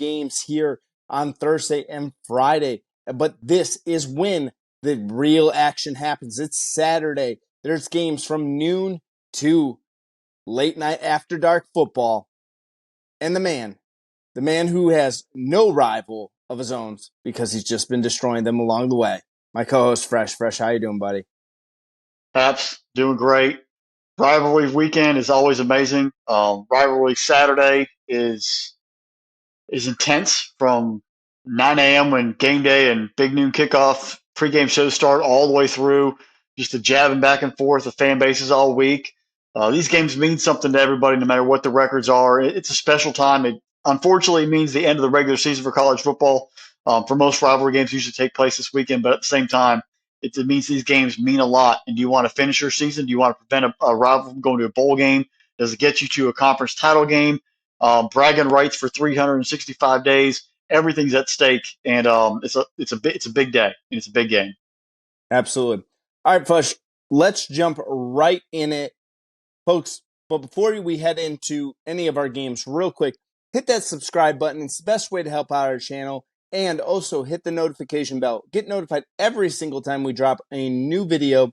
games here on Thursday and Friday. But this is when the real action happens. It's Saturday. There's games from noon to late night after dark football. And the man who has no rival of his own because he's just been destroying them along the way. My co-host, Fresh. Fresh, how you doing, buddy? Paps doing great. Rivalry weekend is always amazing. Rivalry Saturday is intense from 9 a.m. when game day and big noon kickoff, pregame shows start all the way through. Just the jabbing back and forth, the fan bases all week. These games mean something to everybody, no matter what the records are. It's a special time. It unfortunately means the end of the regular season for college football. For most rivalry games, usually take place this weekend, but at the same time, it means these games mean a lot. And do you want to finish your season? Do you want to prevent a rival from going to a bowl game? Does it get you to a conference title game? Bragging rights for 365 days. Everything's at stake, and it's a big day, and it's a big game. Absolutely. All right, Flush, let's jump right in it. Folks, but before we head into any of our games, real quick, hit that subscribe button. It's the best way to help out our channel. And also hit the notification bell. Get notified every single time we drop a new video.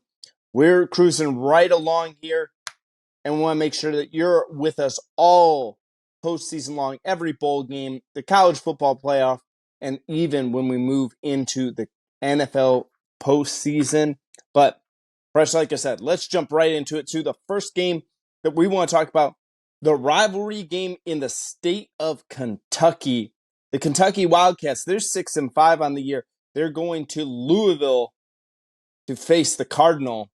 We're cruising right along here, and we want to make sure that you're with us all postseason long, every bowl game, the college football playoff, and even when we move into the NFL postseason. But Fresh, like I said, let's jump right into it to the first game that we want to talk about, the rivalry game in the state of Kentucky. The Kentucky Wildcats, they're 6-5 on the year. They're going to Louisville to face the Cardinal.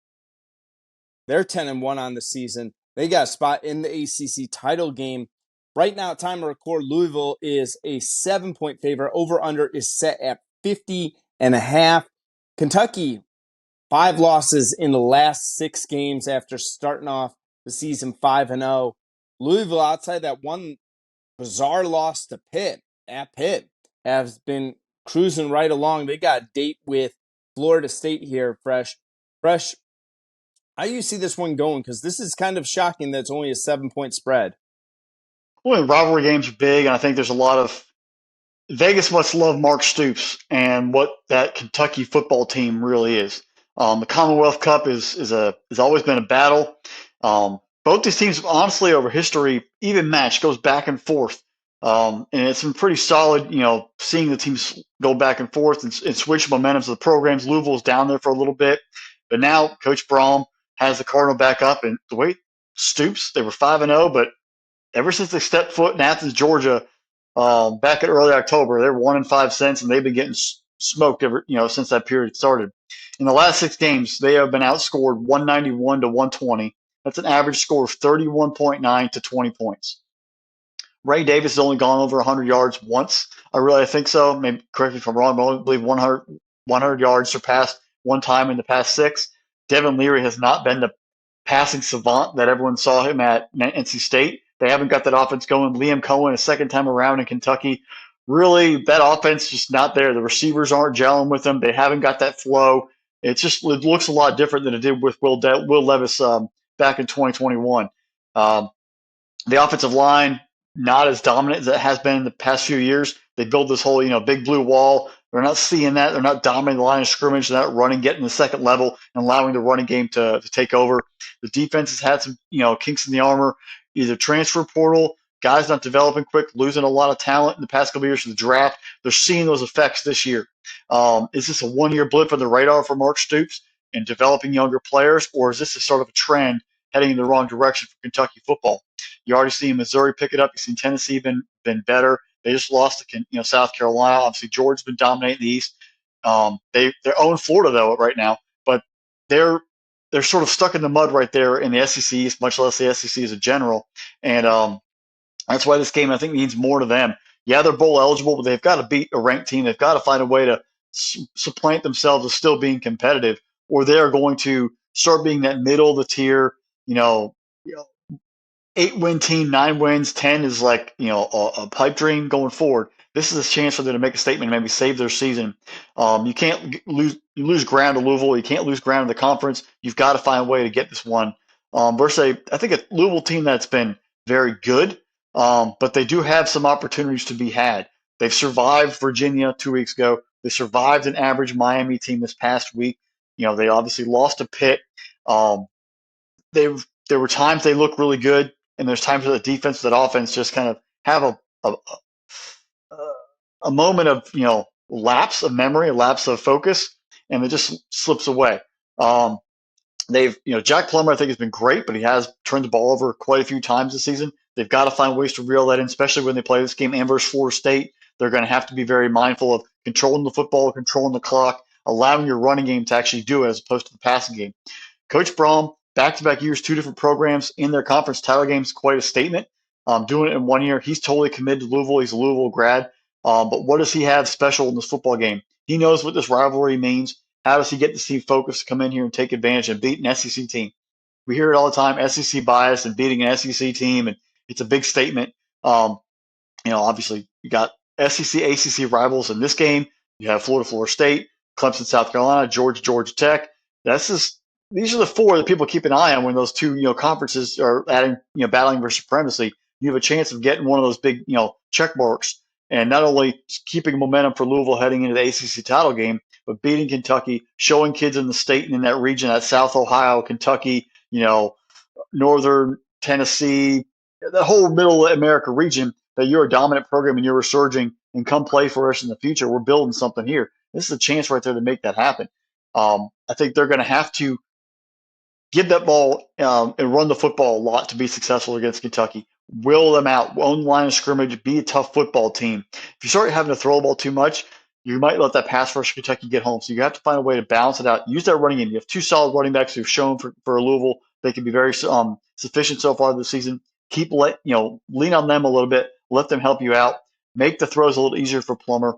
They're 10-1 on the season. They got a spot in the ACC title game. Right now, at time of record, Louisville is a 7-point favorite. Over-under is set at 50.5. Kentucky, 5 losses in the last 6 games after starting off the season 5-0. Louisville, outside that one bizarre loss to Pitt, at Pitt, has been cruising right along. They got a date with Florida State here, Fresh. Fresh, how do you see this one going? Because this is kind of shocking that it's only a 7-point spread. Well, rivalry games are big, and I think there's a lot of Vegas must love Mark Stoops and what that Kentucky football team really is. The Commonwealth Cup has always been a battle. Both these teams, honestly, over history, even match goes back and forth. And it's been pretty solid, seeing the teams go back and forth and switch momentums of the programs. Louisville's down there for a little bit, but now Coach Braum has the Cardinal back up. And the way Stoops, they were 5-0, but ever since they stepped foot in Athens, Georgia, back in early October, they were 1-5 since, and they've been getting smoked since that period started. In the last 6 games, they have been outscored 191 to 120. That's an average score of 31.9 to 20 points. Ray Davis has only gone over 100 yards once. I think so. Maybe correct me if I'm wrong, but I believe 100 yards surpassed one time in the past 6. Devin Leary has not been the passing savant that everyone saw him at NC State. They haven't got that offense going. Liam Cohen, a second time around in Kentucky. Really, that offense just not there. The receivers aren't gelling with them. They haven't got that flow. It looks a lot different than it did with Will Levis back in 2021. The offensive line, not as dominant as it has been in the past few years. They build this whole, big blue wall. They're not seeing that. They're not dominating the line of scrimmage. They're not running, getting the second level, and allowing the running game to take over. The defense has had some, kinks in the armor, either transfer portal, guys not developing quick, losing a lot of talent in the past couple of years to the draft. They're seeing those effects this year. Is this a one-year blip on the radar for Mark Stoops in developing younger players, or is this a sort of a trend heading in the wrong direction for Kentucky football? You already see Missouri pick it up. You've seen Tennessee been better. They just lost to South Carolina. Obviously, Georgia's been dominating the East. They own Florida though right now, but they're sort of stuck in the mud right there in the SEC East, much less the SEC as a general. And that's why this game I think means more to them. Yeah, they're bowl eligible, but they've got to beat a ranked team. They've got to find a way to supplant themselves as still being competitive, or they are going to start being that middle of the tier. 8-win team, 9 wins, 10 is like, a pipe dream going forward. This is a chance for them to make a statement and maybe save their season. You can't lose ground to Louisville. You can't lose ground in the conference. You've got to find a way to get this one. Versus I think a Louisville team that's been very good, but they do have some opportunities to be had. They've survived Virginia 2 weeks ago. They survived an average Miami team this past week. They obviously lost to Pitt. Um, they there were times they looked really good, and there's times where the defense, that offense, just kind of have a moment of lapse of memory, a lapse of focus, and it just slips away. Um, they've Jack Plummer, I think, has been great, but he has turned the ball over quite a few times this season. They've got to find ways to reel that in, especially when they play this game and versus Florida State. They're going to have to be very mindful of controlling the football, controlling the clock, allowing your running game to actually do it as opposed to the passing game. Coach Brom, back-to-back years, two different programs in their conference title games, quite a statement. Doing it in 1 year, he's totally committed to Louisville. He's a Louisville grad. But what does he have special in this football game? He knows what this rivalry means. How does he get the team focused to come in here and take advantage and beat an SEC team? We hear it all the time, SEC bias and beating an SEC team, and it's a big statement. Obviously you got SEC, ACC rivals in this game. You have Florida State, Clemson, South Carolina, Georgia Tech. These are the four that people keep an eye on when those two conferences are battling for supremacy. You have a chance of getting one of those big check marks, and not only keeping momentum for Louisville heading into the ACC title game, but beating Kentucky, showing kids in the state and in that region, that South Ohio, Kentucky, Northern Tennessee, the whole Middle America region, that you're a dominant program and you're resurging, and come play for us in the future. We're building something here. This is a chance right there to make that happen. I think they're going to have to get that ball and run the football a lot to be successful against Kentucky. Will them out, own the line of scrimmage, be a tough football team. If you start having to throw the ball too much, you might let that pass rush Kentucky get home. So you have to find a way to balance it out. Use that running game. You have two solid running backs who've shown for Louisville they can be very sufficient so far this season. Lean on them a little bit. Let them help you out. Make the throws a little easier for Plummer.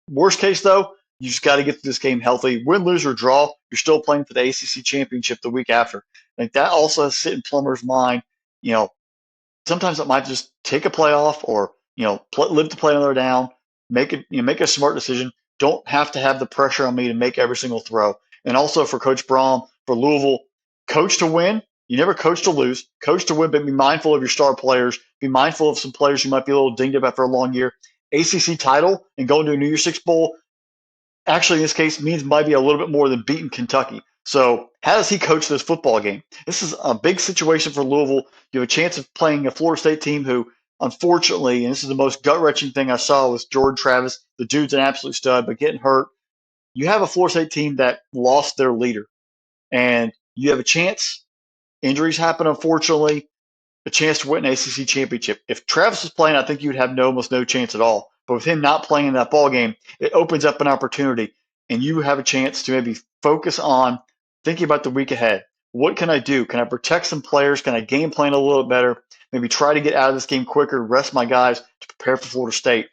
Worst case, though, you just got to get through this game healthy. Win, lose, or draw, you're still playing for the ACC championship the week after. Like, that also has to sit in Plummer's mind. Sometimes it might just take a playoff, or live to play another down. Make a smart decision. Don't have to have the pressure on me to make every single throw. And also for Coach Brom, for Louisville, coach to win. You never coach to lose. Coach to win, but be mindful of your star players. Be mindful of some players who might be a little dinged up after a long year. ACC title and going to a New Year's Six Bowl, actually in this case, means might be a little bit more than beating Kentucky. So how does he coach this football game? This is a big situation for Louisville. You have a chance of playing a Florida State team who, unfortunately, and this is the most gut-wrenching thing I saw, was Jordan Travis. The dude's an absolute stud, but getting hurt. You have a Florida State team that lost their leader, and you have a chance. Injuries happen, unfortunately. A chance to win an ACC championship. If Travis was playing, I think you would have almost no chance at all. But with him not playing in that ball game, it opens up an opportunity, and you have a chance to maybe focus on thinking about the week ahead. What can I do? Can I protect some players? Can I game plan a little bit better? Maybe try to get out of this game quicker, rest my guys to prepare for Florida State,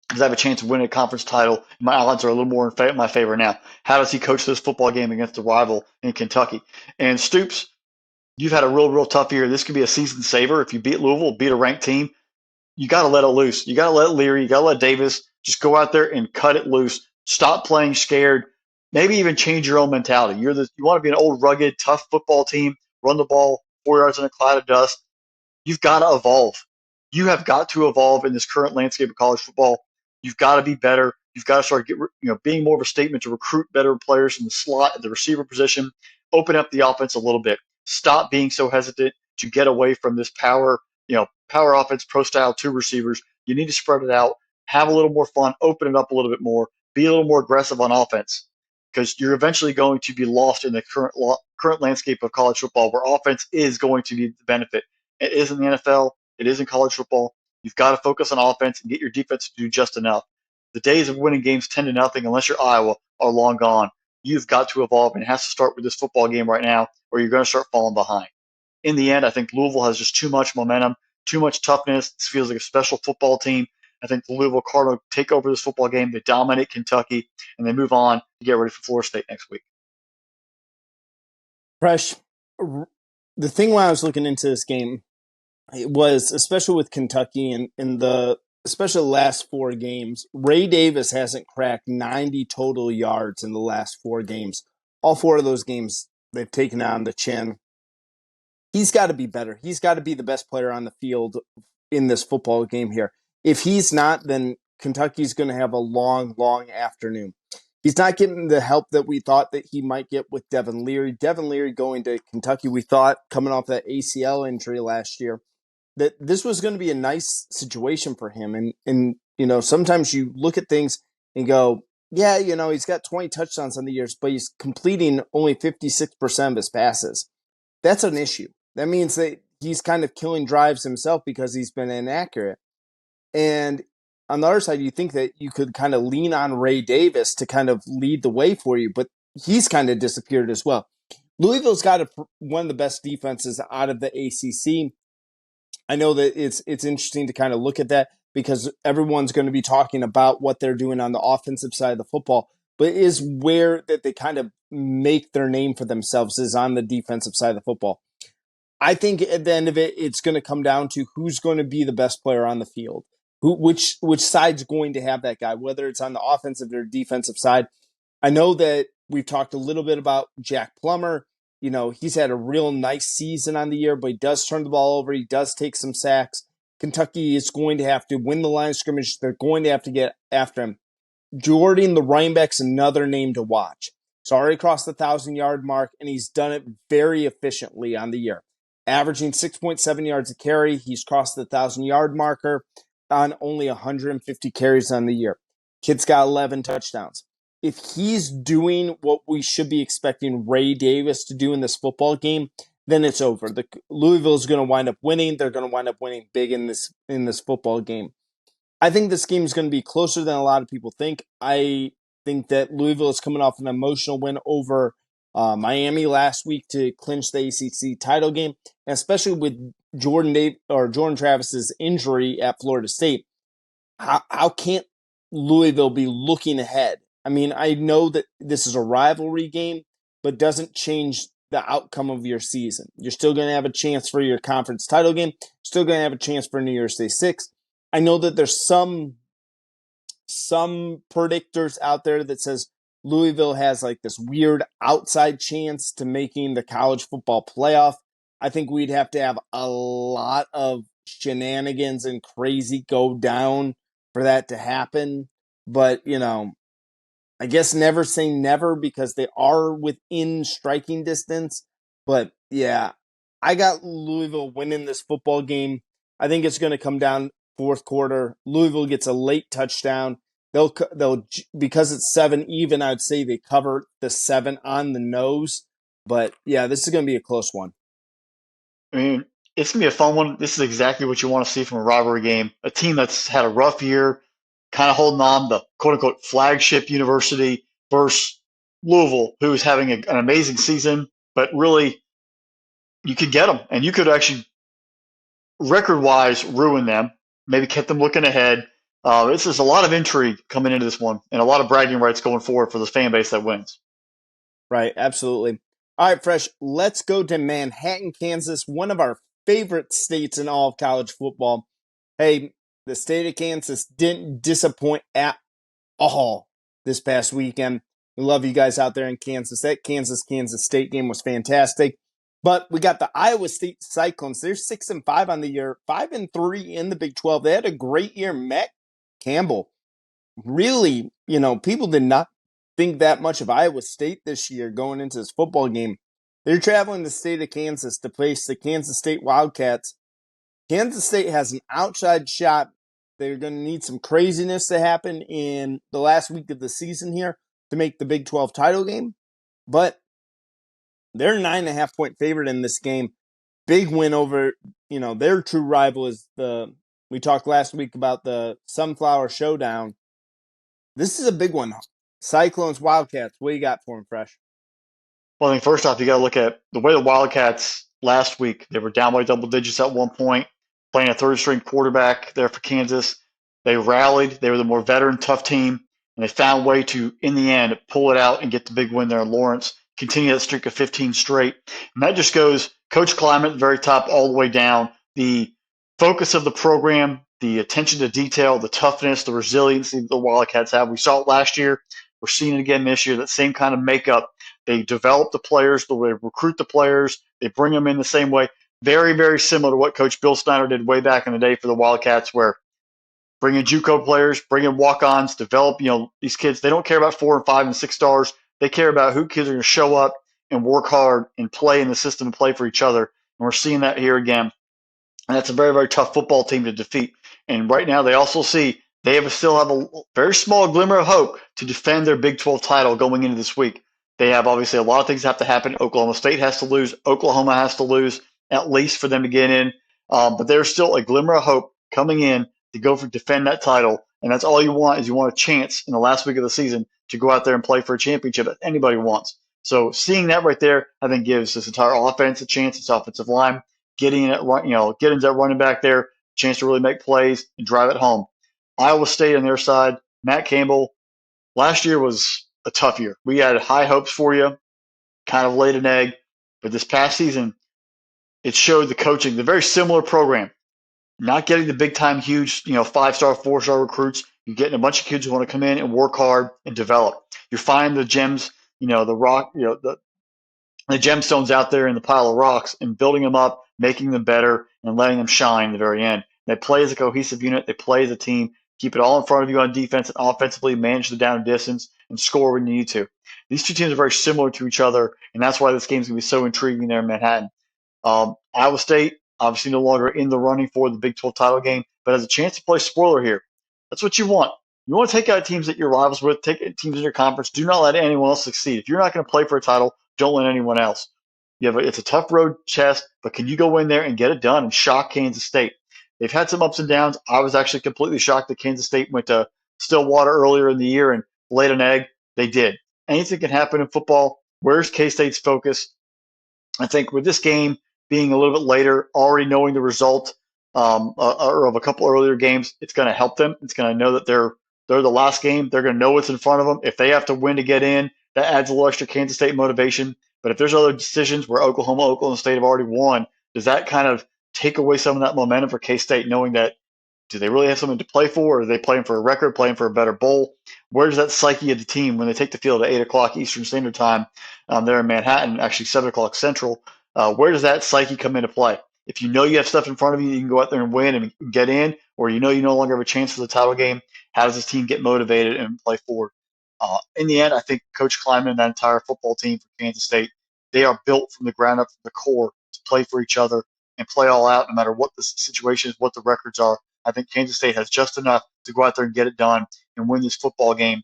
because I have a chance of winning a conference title. My odds are a little more in my favor now. How does he coach this football game against the rival in Kentucky? And Stoops, you've had a real tough year. This could be a season saver. If you beat Louisville, beat a ranked team, you got to let it loose. You got to let Leary, you got to let Davis just go out there and cut it loose. Stop playing scared. Maybe even change your own mentality. You want to be an old, rugged, tough football team, run the ball 4 yards in a cloud of dust. You've got to evolve. You have got to evolve in this current landscape of college football. You've got to be better. You've got to start being more of a statement to recruit better players in the slot, at the receiver position. Open up the offense a little bit. Stop being so hesitant to get away from this power offense, pro style, two receivers. You need to spread it out, have a little more fun, open it up a little bit more, be a little more aggressive on offense, because you're eventually going to be lost in the current landscape of college football, where offense is going to be the benefit. It is in the NFL. It is in college football. You've got to focus on offense and get your defense to do just enough. The days of winning games 10-0, unless you're Iowa, are long gone. You've got to evolve, and it has to start with this football game right now, or you're going to start falling behind. In the end, I think Louisville has just too much momentum, too much toughness. This feels like a special football team. I think the Louisville Cardinals take over this football game. They dominate Kentucky, and they move on to get ready for Florida State next week. Fresh. The thing when I was looking into this game, it was, especially with Kentucky and in the especially the last 4 games, Ray Davis hasn't cracked 90 total yards in the last 4 games. All 4 of those games, they've taken on the chin. He's got to be better. He's got to be the best player on the field in this football game here. If he's not, then Kentucky's going to have a long, long afternoon. He's not getting the help that we thought that he might get with Devin Leary. Devin Leary going to Kentucky, we thought coming off that ACL injury last year, that this was going to be a nice situation for him. And sometimes you look at things and go, yeah, he's got 20 touchdowns on the years, but he's completing only 56% of his passes. That's an issue. That means that he's kind of killing drives himself because he's been inaccurate. And on the other side, you think that you could kind of lean on Ray Davis to kind of lead the way for you, but he's kind of disappeared as well. Louisville's got one of the best defenses out of the ACC. I know that it's interesting to kind of look at that because everyone's going to be talking about what they're doing on the offensive side of the football, but is where that they kind of make their name for themselves is on the defensive side of the football. I think at the end of it, it's going to come down to who's going to be the best player on the field. Which side's going to have that guy, whether it's on the offensive or defensive side. I know that we've talked a little bit about Jack Plummer. He's had a real nice season on the year, but he does turn the ball over. He does take some sacks. Kentucky is going to have to win the line of scrimmage. They're going to have to get after him. Jordan, the running back's another name to watch. He's already crossed the 1,000-yard mark, and he's done it very efficiently on the year. Averaging 6.7 yards a carry. He's crossed the 1,000-yard marker on only 150 carries on the year. Kid's got 11 touchdowns. If he's doing what we should be expecting Ray Davis to do in this football game, then it's over. Louisville is going to wind up winning. They're going to wind up winning big in this football game. I think this game is going to be closer than a lot of people think. I think that Louisville is coming off an emotional win over Miami last week to clinch the ACC title game, and especially with Jordan Travis's injury at Florida State. How can't Louisville be looking ahead? I mean, I know that this is a rivalry game, but doesn't change the outcome of your season. You're still going to have a chance for your conference title game. Still going to have a chance for New Year's Day 6. I know that there's some predictors out there that says Louisville has like this weird outside chance to making the college football playoff. I think we'd have to have a lot of shenanigans and crazy go down for that to happen. But, I guess never say never because they are within striking distance. But yeah, I got Louisville winning this football game. I think it's going to come down fourth quarter. Louisville gets a late touchdown. They'll because it's 7 even. I'd say they cover the 7 on the nose. But yeah, this is going to be a close one. I mean, it's going to be a fun one. This is exactly what you want to see from a rivalry game. A team that's had a rough year, kind of holding on, the quote-unquote flagship university versus Louisville, who is having an amazing season, but really you could get them, and you could actually record-wise ruin them, maybe keep them looking ahead. This is a lot of intrigue coming into this one and a lot of bragging rights going forward for the fan base that wins. Right, absolutely. All right, Fresh, let's go to Manhattan, Kansas, one of our favorite states in all of college football. Hey, the state of Kansas didn't disappoint at all this past weekend. We love you guys out there in Kansas. That Kansas State game was fantastic. But we got the Iowa State Cyclones. They're 6-5 on the year, 5-3 in the Big 12. They had a great year. Matt Campbell, really, people did not think that much of Iowa State this year going into this football game. They're traveling the state of Kansas to face the Kansas State Wildcats. Kansas State has an outside shot. They're going to need some craziness to happen in the last week of the season here to make the Big 12 title game. But they're 9.5-point favorite in this game. Big win over, their true rival is we talked last week about the Sunflower Showdown. This is a big one. Cyclones, Wildcats. What do you got for them, Fresh? Well, I think first off, you got to look at the way the Wildcats last week. They were down by double digits at one point, playing a third-string quarterback there for Kansas. They rallied. They were the more veteran, tough team, and they found a way to, in the end, pull it out and get the big win there in Lawrence, continue that streak of 15 straight. And that just goes Coach Kleiman at the very top all the way down. The focus of the program, the attention to detail, the toughness, the resiliency that the Wildcats have. We saw it last year. We're seeing it again this year, that same kind of makeup. They develop the players, the way they recruit the players. They bring them in the same way. Very, very similar to what Coach Bill Snyder did way back in the day for the Wildcats, where bring in JUCO players, bring in walk-ons, develop, these kids. They don't care about 4 and 5 and 6 stars. They care about who kids are going to show up and work hard and play in the system and play for each other. And we're seeing that here again. And that's a very, very tough football team to defeat. And right now, they also see still have a very small glimmer of hope to defend their Big 12 title going into this week. They have obviously a lot of things have to happen. Oklahoma State has to lose. Oklahoma has to lose at least for them to get in. But there's still a glimmer of hope coming in to go for defend that title. And that's all you want is you want a chance in the last week of the season to go out there and play for a championship that anybody wants. So seeing that right there, I think gives this entire offense a chance. Its offensive line getting it, getting that running back there, chance to really make plays and drive it home. Iowa State on their side, Matt Campbell, last year was a tough year. We had high hopes for you, kind of laid an egg, but this past season, it showed the coaching, the very similar program, not getting the big time, huge, 5-star, 4-star recruits. You're getting a bunch of kids who want to come in and work hard and develop. You're finding the gems, the rock, the gemstones out there in the pile of rocks and building them up, making them better, and letting them shine at the very end. They play as a cohesive unit. They play as a team. Keep it all in front of you on defense and offensively, manage the down and distance, and score when you need to. These two teams are very similar to each other, and that's why this game is going to be so intriguing there in Manhattan. Iowa State, obviously no longer in the running for the Big 12 title game, but has a chance to play spoiler here. That's what you want. You want to take out teams that you're rivals with, take teams in your conference. Do not let anyone else succeed. If you're not going to play for a title, don't let anyone else. It's a tough road test, but can you go in there and get it done and shock Kansas State? They've had some ups and downs. I was actually completely shocked that Kansas State went to Stillwater earlier in the year and laid an egg. They did. Anything can happen in football. Where's K-State's focus? I think with this game being a little bit later, already knowing the result or of a couple earlier games, it's going to help them. It's going to know that they're the last game. They're going to know what's in front of them. If they have to win to get in, that adds a little extra Kansas State motivation. But if there's other decisions where Oklahoma State have already won, does that kind of take away some of that momentum for K-State, knowing that do they really have something to play for? Or are they playing for a record, playing for a better bowl? Where's that psyche of the team when they take the field at 8 o'clock Eastern Standard Time there in Manhattan, actually 7 o'clock Central? Where does that psyche come into play? If you know you have stuff in front of you, you can go out there and win and get in, or you no longer have a chance for the title game, how does this team get motivated and play forward? In the end, I think Coach Kleiman and that entire football team for Kansas State, they are built from the ground up, from the core, to play for each other and play all out no matter what the situation is, what the records are. I think Kansas State has just enough to go out there and get it done and win this football game.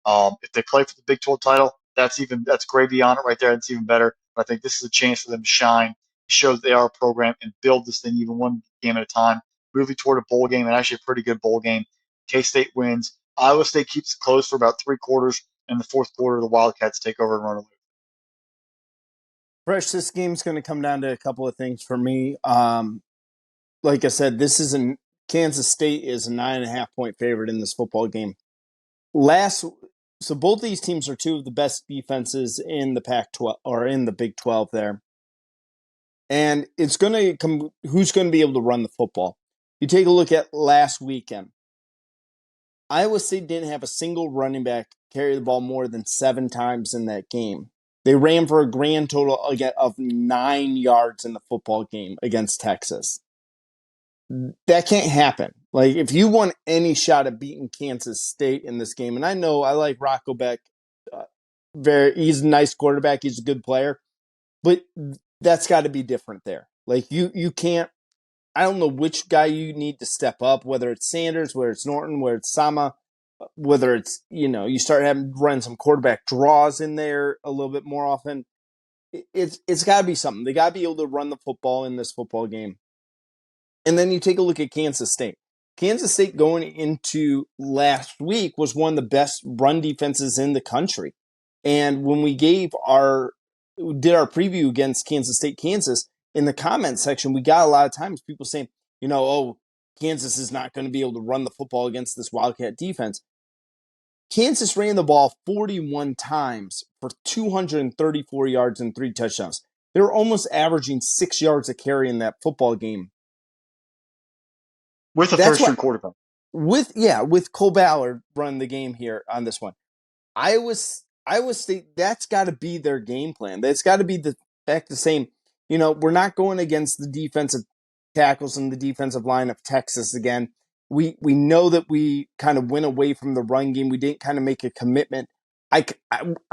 If they play for the Big 12 title, that's gravy on it right there. That's even better. But I think this is a chance for them to shine, show that they are a program, and build this thing even one game at a time, moving toward a bowl game and actually a pretty good bowl game. K-State wins. Iowa State keeps it close for about 3 quarters. In the fourth quarter, the Wildcats take over and run away. Fresh, this game's going to come down to a couple of things for me. Like I said, Kansas State is a 9.5-point favorite in this football game. So both these teams are two of the best defenses in the Pac-12 or in the Big 12 there. And it's going to come who's going to be able to run the football. You take a look at last weekend. Iowa State didn't have a single running back carry the ball more than 7 times in that game. They ran for a grand total of 9 yards in the football game against Texas. That can't happen. Like, if you want any shot at beating Kansas State in this game, and I know I like Rocco Beck, he's a nice quarterback, he's a good player, but that's got to be different there. Like, you can't. I don't know which guy you need to step up, whether it's Sanders, whether it's Norton, whether it's Sama, whether it's, you start having run some quarterback draws in there a little bit more often. It's got to be something. They got to be able to run the football in this football game. And then you take a look at Kansas State. Kansas State going into last week was one of the best run defenses in the country. And when we did our preview against Kansas State, Kansas, in the comment section, we got a lot of times people saying, Kansas is not going to be able to run the football against this Wildcat defense. Kansas ran the ball 41 times for 234 yards and 3 touchdowns. They were almost averaging 6 yards a carry in that football game. With a third-string quarterback. With Cole Ballard running the game here on this one. Iowa State, that's got to be their game plan. That's got to be the same. We're not going against the defensive tackles and the defensive line of Texas again. We know that we kind of went away from the run game. We didn't kind of make a commitment. I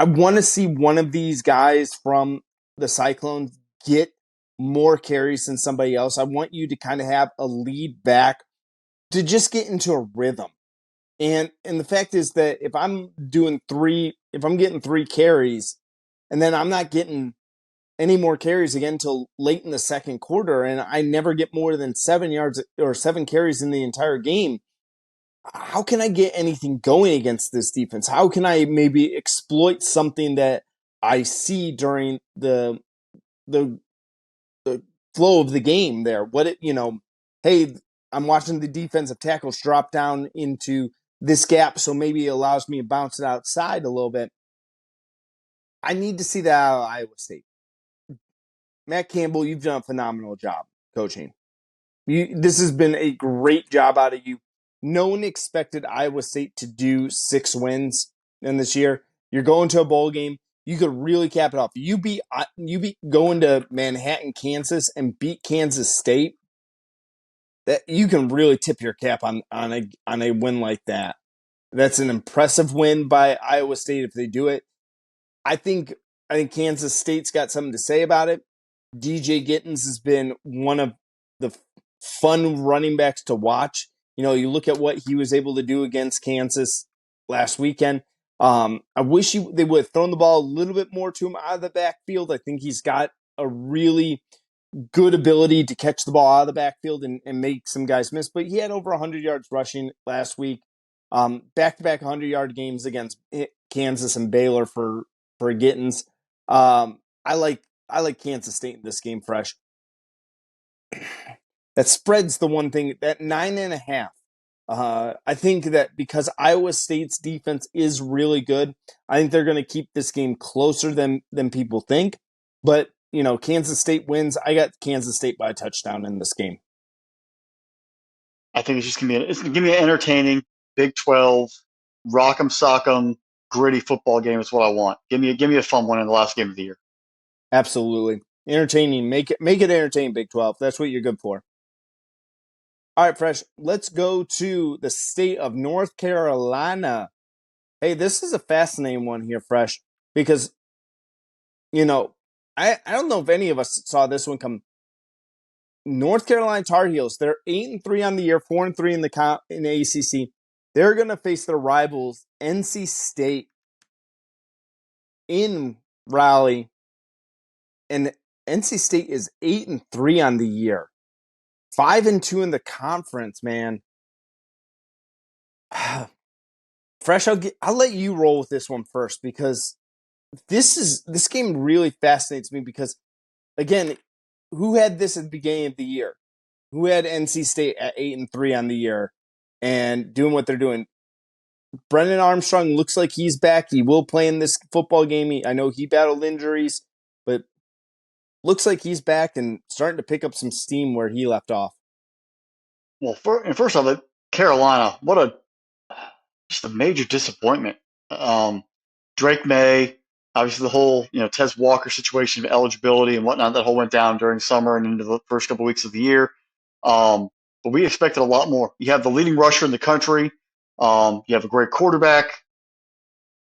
want to see one of these guys from the Cyclones get more carries than somebody else. I want you to kind of have a lead back to just get into a rhythm. And the fact is that if I'm getting 3 carries, and then I'm not getting any more carries again until late in the second quarter, and I never get more than 7 yards or 7 carries in the entire game, how can I get anything going against this defense? How can I maybe exploit something that I see during the the flow of the game there? Hey, I'm watching the defensive tackles drop down into this gap, so maybe it allows me to bounce it outside a little bit. I need to see that out of Iowa State. Matt Campbell, you've done a phenomenal job coaching. This has been a great job out of you. No one expected Iowa State to do 6 wins in this year. You're going to a bowl game. You could really cap it off. You beat going to Manhattan, Kansas, and beat Kansas State. That you can really tip your cap on a win like that. That's an impressive win by Iowa State if they do it. I think Kansas State's got something to say about it. DJ Gittens has been one of the fun running backs to watch. You look at what he was able to do against Kansas last weekend. I wish they would have thrown the ball a little bit more to him out of the backfield. I think he's got a really good ability to catch the ball out of the backfield and make some guys miss. But he had over 100 yards rushing last week. Back-to-back 100-yard games against Kansas and Baylor for Gittens. I like Kansas State in this game, Fresh. That spread's the one thing, that 9.5. I think that because Iowa State's defense is really good, I think they're going to keep this game closer than people think. But, Kansas State wins. I got Kansas State by a touchdown in this game. I think it's going to be an entertaining Big 12, rock'em sock'em, gritty football game is what I want. Give me a fun one in the last game of the year. Absolutely. Entertaining. Make it entertaining, Big 12. That's what you're good for. All right, Fresh, let's go to the state of North Carolina. Hey, this is a fascinating one here, Fresh, because, I don't know if any of us saw this one come. North Carolina Tar Heels, they're 8-3 on the year, 4-3 in the ACC. They're going to face their rivals, NC State, in Raleigh, and NC State is 8-3 on the year. 5-2 in the conference, man. Fresh, I'll let you roll with this one first because this game really fascinates me because, again, who had this at the beginning of the year? Who had NC State at 8-3 on the year and doing what they're doing? Brennan Armstrong looks like he's back. He will play in this football game. I know he battled injuries, but looks like he's back and starting to pick up some steam where he left off. Well, first off, Carolina, just a major disappointment. Drake May, obviously the whole Tez Walker situation of eligibility and whatnot, that whole went down during summer and into the first couple of weeks of the year. But we expected a lot more. You have the leading rusher in the country. You have a great quarterback.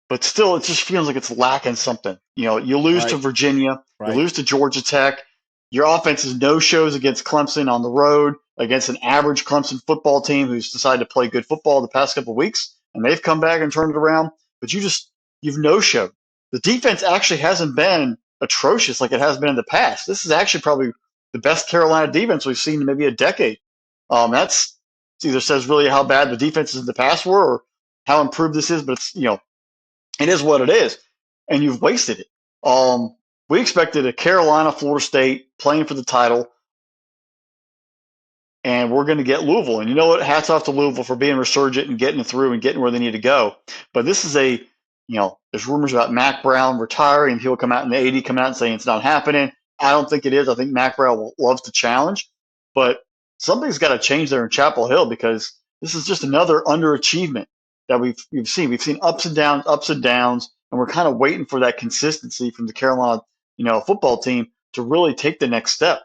But still, it just feels like it's lacking something. You lose to Virginia. Right. You lose to Georgia Tech. Your offense is no-shows against Clemson on the road, against an average Clemson football team who's decided to play good football the past couple of weeks, and they've come back and turned it around. But you've no-showed. The defense actually hasn't been atrocious like it has been in the past. This is actually probably the best Carolina defense we've seen in maybe a decade. That's either says really how bad the defenses in the past were or how improved this is, but it's it is what it is, and you've wasted it. We expected a Carolina, Florida State playing for the title, and we're going to get Louisville. And you know what? Hats off to Louisville for being resurgent and getting through and getting where they need to go. But this is there's rumors about Mac Brown retiring. He'll come out in the 80, come out and saying it's not happening. I don't think it is. I think Mac Brown loves to challenge, but something's got to change there in Chapel Hill because this is just another underachievement that we've seen. We've seen ups and downs, and we're kind of waiting for that consistency from the Carolina, football team to really take the next step.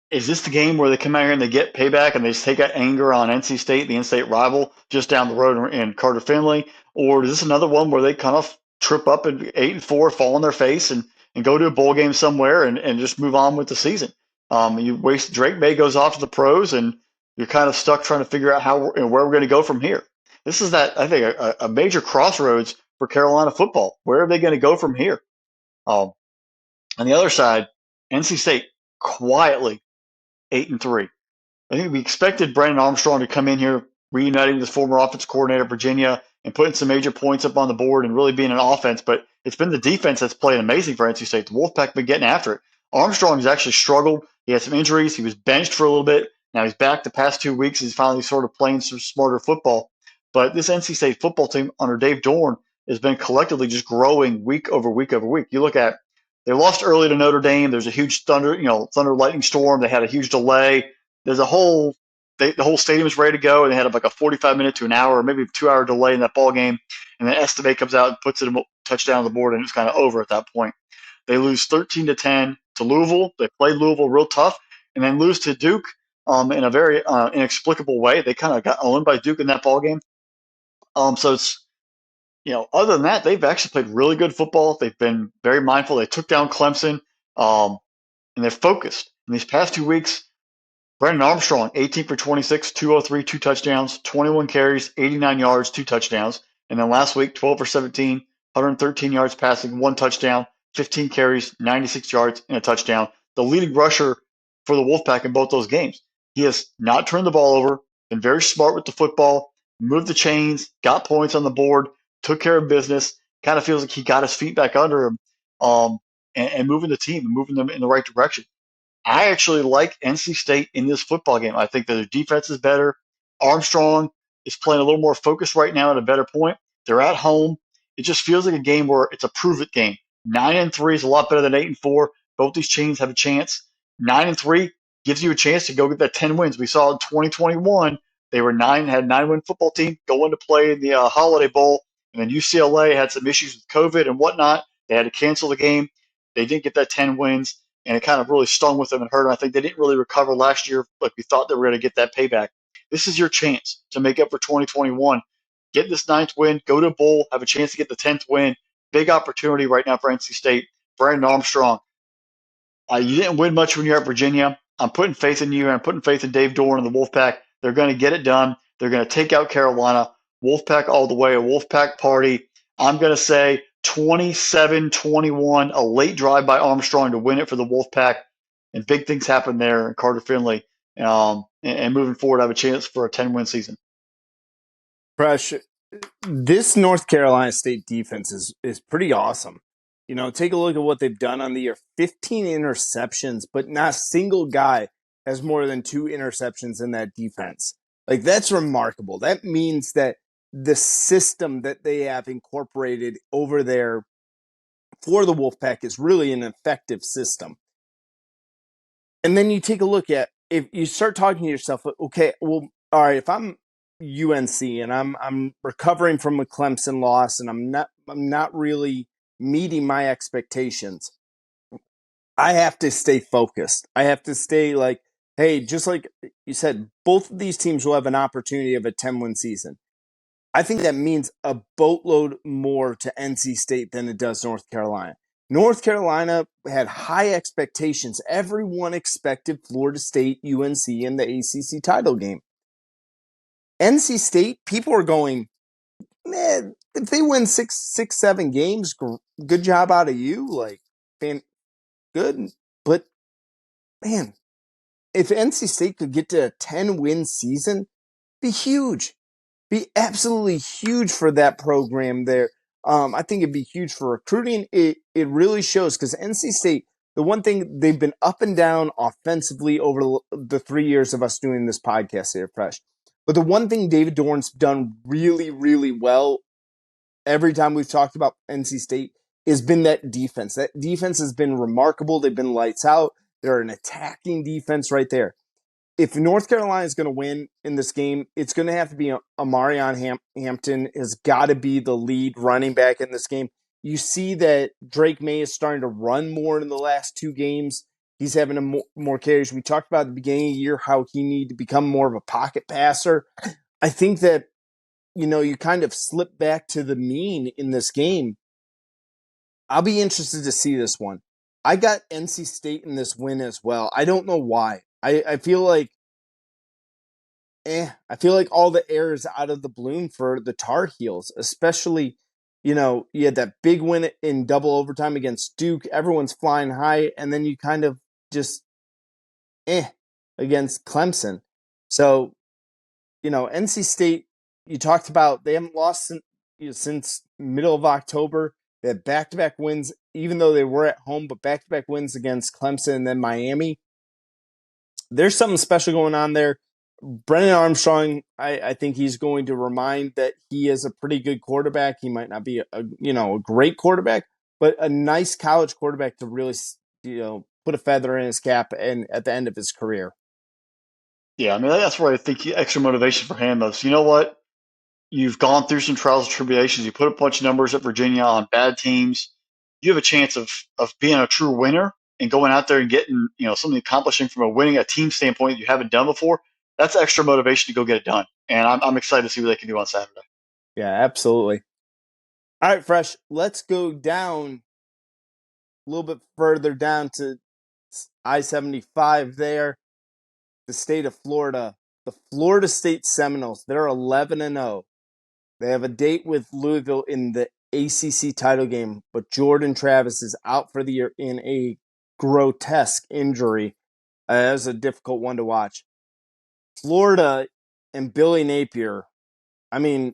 is this the game where they come out here and they get payback and they just take out anger on NC State, the in-state rival, just down the road in Carter Finley, or is this another one where they kind of trip up and 8-4, fall on their face and go to a bowl game somewhere and just move on with the season? You waste Drake May goes off to the pros and you're kind of stuck trying to figure out how and where we're going to go from here. This is that I think a major crossroads for Carolina football. Where are they going to go from here? Um, on the other side, NC State quietly 8-3. I think we expected Brandon Armstrong to come in here, reuniting with his former offensive coordinator at Virginia and putting some major points up on the board and really being an offense. But it's been the defense that's played amazing for NC State. The Wolfpack been getting after it. Armstrong has actually struggled. He had some injuries. He was benched for a little bit. Now he's back the past 2 weeks. He's finally sort of playing some smarter football. But this NC State football team under Dave Dorn has been collectively just growing week over week over week. You look at they lost early to Notre Dame. There's a huge thunder lightning storm. They had a huge delay. There's a whole the whole stadium is ready to go, and they had like a 45-minute to an hour or maybe 2 hour delay in that ball game. And then Esteve comes out and puts it a touchdown on the board, and it's kind of over at that point. They lose 13-10 to Louisville. They played Louisville real tough, and then lose to Duke in a very inexplicable way. They kind of got owned by Duke in that ball game. So it's other than that, they've actually played really good football. They've been very mindful. They took down Clemson, and they're focused. In these past 2 weeks, Brandon Armstrong, 18 for 26, 203, 2 touchdowns, 21 carries, 89 yards, 2 touchdowns. And then last week, 12 for 17, 113 yards passing, 1 touchdown, 15 carries, 96 yards, and a touchdown. The leading rusher for the Wolfpack in both those games. He has not turned the ball over, been very smart with the football, moved the chains, got points on the board, took care of business. Kind of feels like he got his feet back under him and moving the team and moving them in the right direction. I actually like NC State in this football game. I think that their defense is better. Armstrong is playing a little more focused right now at a better point. They're at home. It just feels like a game where it's a prove it game. 9-3 is a lot better than 8-4. Both these teams have a chance. 9-3 gives you a chance to go get that 10 wins. We saw in 2021 they were had a 9-win football team going to play in the Holiday Bowl, and then UCLA had some issues with COVID and whatnot. They had to cancel the game. They didn't get that 10 wins, and it kind of really stung with them and hurt them. I think they didn't really recover last year like we thought they were going to get that payback. This is your chance to make up for 2021. Get this 9th win, go to a bowl, have a chance to get the 10th win. Big opportunity right now for NC State. Brandon Armstrong, you didn't win much when you're at Virginia. I'm putting faith in you, and I'm putting faith in Dave Dorn and the Wolfpack. They're going to get it done. They're going to take out Carolina. Wolfpack all the way, a Wolfpack party. I'm going to say 27-21, a late drive by Armstrong to win it for the Wolfpack. And big things happen there in Carter Finley. And moving forward, I have a chance for a 10-win season. Fresh, this North Carolina State defense is pretty awesome. Take a look at what they've done on the year. 15 interceptions, but not a single guy has more than 2 interceptions in that defense. Like, that's remarkable. That means that the system that they have incorporated over there for the Wolfpack is really an effective system. And then you take a look at, if you start talking to yourself, okay, well, all right, if I'm UNC and I'm recovering from a Clemson loss and I'm not really meeting my expectations, I have to stay focused. I have to stay like, hey, just like you said, both of these teams will have an opportunity of a 10-win season. I think that means a boatload more to NC State than it does North Carolina. North Carolina had high expectations. Everyone expected Florida State, UNC in the ACC title game. NC State, people are going, man, if they win 7 games, good job out of you. Like, man, good. But, man, if NC State could get to a 10-win season, be huge. Be absolutely huge for that program there. I think it'd be huge for recruiting. It really shows because NC State, the one thing they've been up and down offensively over the 3 years of us doing this podcast here, Fresh. But the one thing David Dorn's done really, really well every time we've talked about NC State has been that defense. That defense has been remarkable. They've been lights out. They're an attacking defense right there. If North Carolina is going to win in this game, it's going to have to be Amarion Hampton has got to be the lead running back in this game. You see that Drake May is starting to run more in the last 2 games. He's having more carries. We talked about at the beginning of the year how he needed to become more of a pocket passer. I think that, you kind of slip back to the mean in this game. I'll be interested to see this one. I got NC State in this win as well. I don't know why. I feel like I feel like all the air is out of the balloon for the Tar Heels, especially, you had that big win in double overtime against Duke. Everyone's flying high, and then you kind of just against Clemson. So, NC State, you talked about they haven't lost since middle of October. They had back-to-back wins, even though they were at home, but back-to-back wins against Clemson and then Miami. There's something special going on there. Brennan Armstrong, I think he's going to remind that he is a pretty good quarterback. He might not be a great quarterback, but a nice college quarterback to really put a feather in his cap and at the end of his career. Yeah, I mean that's where I think extra motivation for him is. You know what? You've gone through some trials and tribulations. You put a bunch of numbers at Virginia on bad teams. You have a chance of being a true winner and going out there and getting something accomplishing from a team standpoint that you haven't done before. That's extra motivation to go get it done. And I'm excited to see what they can do on Saturday. Yeah, absolutely. All right, Fresh. Let's go down a little bit further down to I-75 there. The state of Florida. The Florida State Seminoles. They're 11-0. They have a date with Louisville in the ACC title game, but Jordan Travis is out for the year in a grotesque injury. That was a difficult one to watch. Florida and Billy Napier. I mean,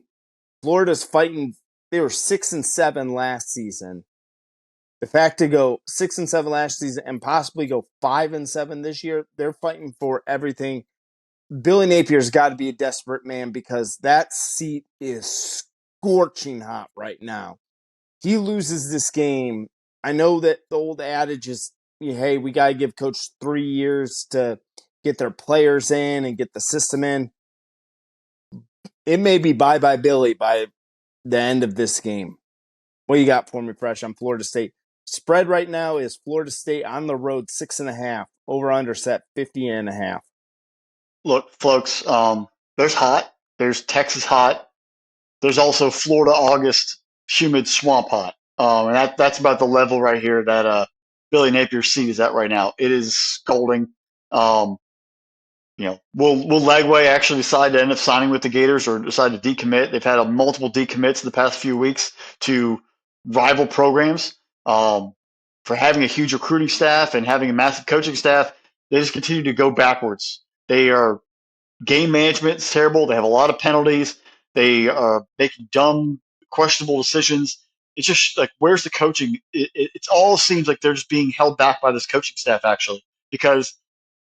Florida's fighting. They were 6-7 last season. The fact to go 6-7 last season and possibly go 5-7 this year, they're fighting for everything. Billy Napier's got to be a desperate man because that seat is scorching hot right now. He loses this game. I know that the old adage is, hey, we got to give coach 3 years to get their players in and get the system in. It may be bye-bye Billy by the end of this game. What you got for me, Fresh, on Florida State? Spread right now is Florida State on the road 6.5. Over under set 50.5. Look, folks, there's hot. There's Texas hot. There's also Florida August humid swamp hot. And that's about the level right here that Billy Napier's seat is at right now. It is scalding. Um, will Lagway actually decide to end up signing with the Gators or decide to decommit? They've had multiple decommits in the past few weeks to rival programs. For having a huge recruiting staff and having a massive coaching staff, they just continue to go backwards. They are game management is terrible. They have a lot of penalties. They are making dumb, questionable decisions. It's just like, where's the coaching? It all seems like they're just being held back by this coaching staff, actually, because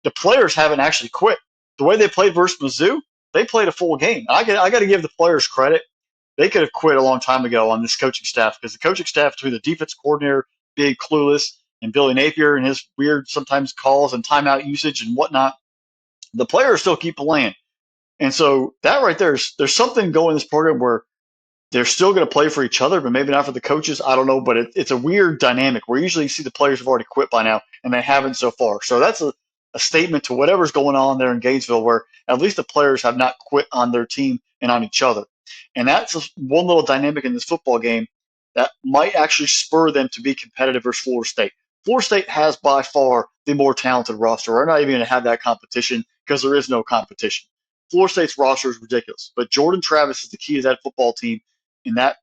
the players haven't actually quit. The way they played versus Mizzou, they played a full game. I got to give the players credit. They could have quit a long time ago on this coaching staff because the coaching staff, between the defense coordinator being clueless and Billy Napier and his weird sometimes calls and timeout usage and whatnot, the players still keep playing. And so that right there is, there's something going in this program where they're still going to play for each other, but maybe not for the coaches. I don't know, but it's a weird dynamic where usually you see the players have already quit by now, and they haven't so far. So that's a statement to whatever's going on there in Gainesville, where at least the players have not quit on their team and on each other. And that's one little dynamic in this football game that might actually spur them to be competitive versus Florida State. Florida State has by far the more talented roster. We're not even going to have that competition because there is no competition. Florida State's roster is ridiculous, but Jordan Travis is the key to that football team. And that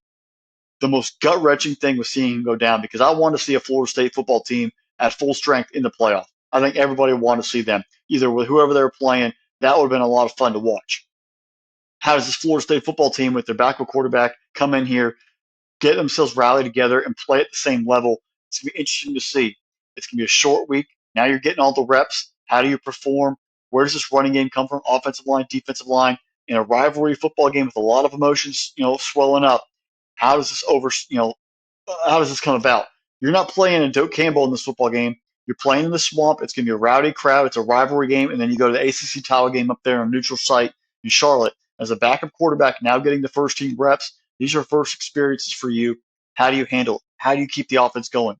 the most gut wrenching thing was seeing him go down because I want to see a Florida State football team at full strength in the playoff. I think everybody would want to see them either with whoever they're playing. That would have been a lot of fun to watch. How does this Florida State football team with their backup quarterback come in here, get themselves rallied together, and play at the same level? It's going to be interesting to see. It's going to be a short week. Now you're getting all the reps. How do you perform? Where does this running game come from? Offensive line, defensive line, in a rivalry football game with a lot of emotions, swelling up. How does this how does this come about? You're not playing in Doak Campbell in this football game. You're playing in the swamp. It's going to be a rowdy crowd. It's a rivalry game. And then you go to the ACC title game up there on a neutral site in Charlotte as a backup quarterback, now getting the first team reps. These are first experiences for you. How do you handle it? How do you keep the offense going?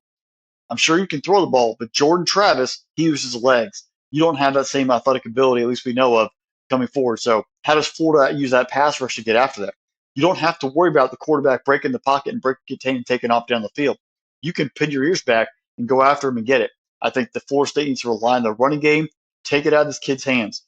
I'm sure you can throw the ball, but Jordan Travis, he uses legs. You don't have that same athletic ability, at least we know of, coming forward. So how does Florida use that pass rush to get after that? You don't have to worry about the quarterback breaking the pocket and getting taken off down the field. You can pin your ears back and go after him and get it. I think the Florida State needs to rely on the running game. Take it out of this kid's hands.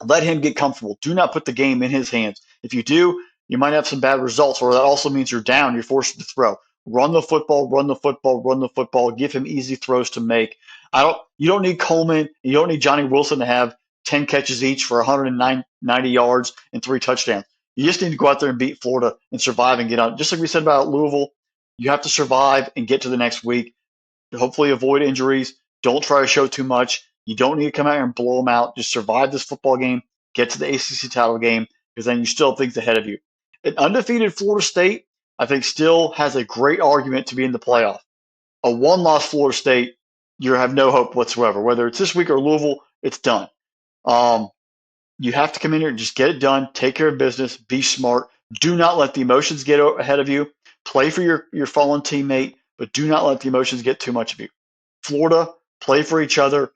Let him get comfortable. Do not put the game in his hands. If you do, you might have some bad results, or that also means you're down. You're forced to throw. Run the football, run the football, run the football. Give him easy throws to make. You don't need Coleman. You don't need Johnny Wilson to have 10 catches each for 190 yards and 3 touchdowns. You just need to go out there and beat Florida and survive and get on. Just like we said about Louisville, you have to survive and get to the next week. Hopefully avoid injuries. Don't try to show too much. You don't need to come out here and blow them out. Just survive this football game, get to the ACC title game, because then you still have things ahead of you. An undefeated Florida State, I think, still has a great argument to be in the playoff. A one-loss Florida State, you have no hope whatsoever. Whether it's this week or Louisville, it's done. You have to come in here and just get it done, take care of business, be smart. Do not let the emotions get ahead of you. Play for your fallen teammate, but do not let the emotions get too much of you. Florida, play for each other.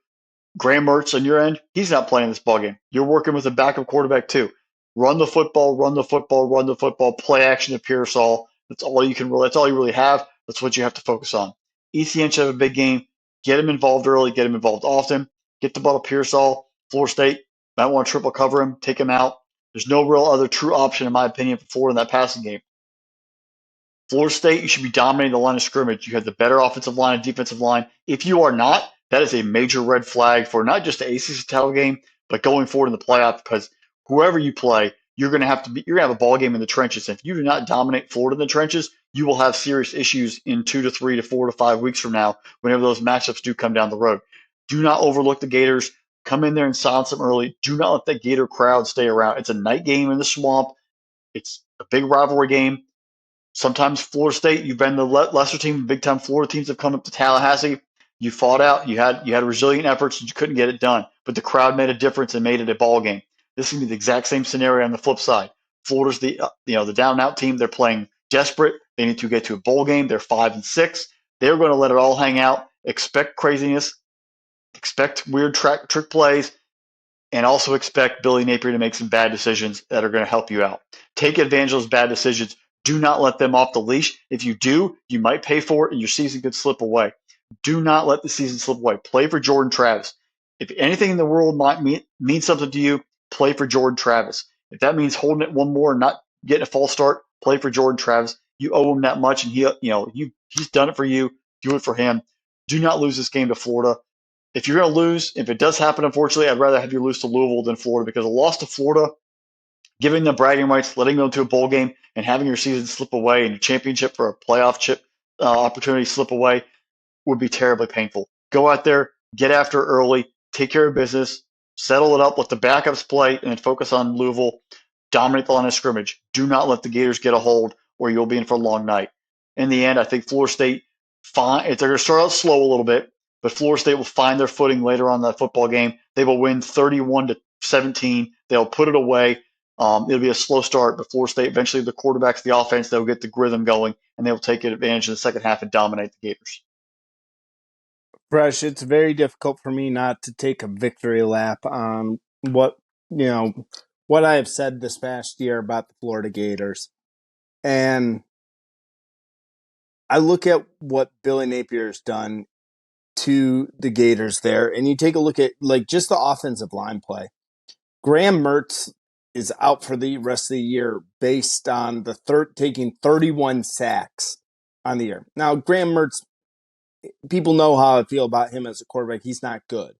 Graham Mertz on your end, he's not playing this ballgame. You're working with a backup quarterback too. Run the football, run the football, run the football. Play action to Pearsall. That's all you can really. That's all you really have. That's what you have to focus on. ECN should have a big game. Get him involved early. Get him involved often. Get the ball to Pearsall. Florida State might want to triple cover him. Take him out. There's no real other true option, in my opinion, for Florida in that passing game. Florida State, you should be dominating the line of scrimmage. You have the better offensive line and defensive line. If you are not, that is a major red flag for not just the ACC title game, but going forward in the playoff, because whoever you play, you're going to have a ball game in the trenches. If you do not dominate Florida in the trenches, you will have serious issues in 2 to 3 to 4 to 5 weeks from now, whenever those matchups do come down the road. Do not overlook the Gators. Come in there and silence them early. Do not let that Gator crowd stay around. It's a night game in the swamp. It's a big rivalry game. Sometimes Florida State, you've been the lesser team. Big time Florida teams have come up to Tallahassee. You fought out. You had resilient efforts. And you couldn't get it done, but the crowd made a difference and made it a ball game. This is gonna be the exact same scenario on the flip side. Florida's the the down and out team. They're playing desperate. They need to get to a bowl game. They're 5-6. They're going to let it all hang out. Expect craziness. Expect weird trick plays, and also expect Billy Napier to make some bad decisions that are going to help you out. Take advantage of those bad decisions. Do not let them off the leash. If you do, you might pay for it and your season could slip away. Do not let the season slip away. Play for Jordan Travis. If anything in the world might mean something to you, play for Jordan Travis. If that means holding it one more and not getting a false start, play for Jordan Travis. You owe him that much, and he's done it for you. Do it for him. Do not lose this game to Florida. If you're going to lose, if it does happen, unfortunately, I'd rather have you lose to Louisville than Florida, because a loss to Florida, giving them bragging rights, letting them to a bowl game, and having your season slip away and your championship for a playoff chip opportunity slip away would be terribly painful. Go out there, get after it early, take care of business, settle it up, let the backups play, and then focus on Louisville. Dominate the line of scrimmage. Do not let the Gators get a hold, or you'll be in for a long night. In the end, I think Florida State, they're going to start out slow a little bit, but Florida State will find their footing later on in that football game. They will win 31-17. They'll put it away. It'll be a slow start, but Florida State, eventually the quarterbacks, the offense, they'll get the rhythm going, and they'll take advantage in the second half and dominate the Gators. Fresh, it's very difficult for me not to take a victory lap on what I have said this past year about the Florida Gators. And I look at what Billy Napier's done to the Gators there, and you take a look at just the offensive line play. Graham Mertz is out for the rest of the year based on taking 31 sacks on the year. Now, Graham Mertz, people know how I feel about him as a quarterback. He's not good.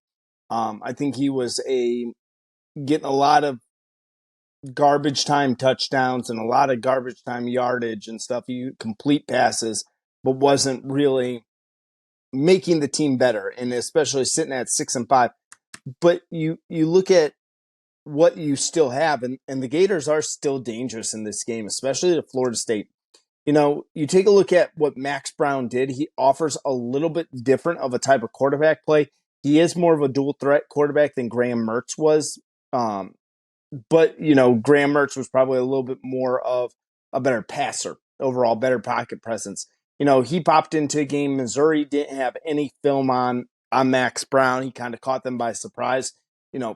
I think he was getting a lot of garbage time touchdowns and a lot of garbage time yardage and stuff. He complete passes, but wasn't really making the team better, and especially sitting at 6-5. But you look at what you still have, and the Gators are still dangerous in this game, especially to Florida State. You take a look at what Max Brown did. He offers a little bit different of a type of quarterback play. He is more of a dual threat quarterback than Graham Mertz was. But Graham Mertz was probably a little bit more of a better passer overall, better pocket presence. He popped into a game. Missouri didn't have any film on Max Brown. He kind of caught them by surprise.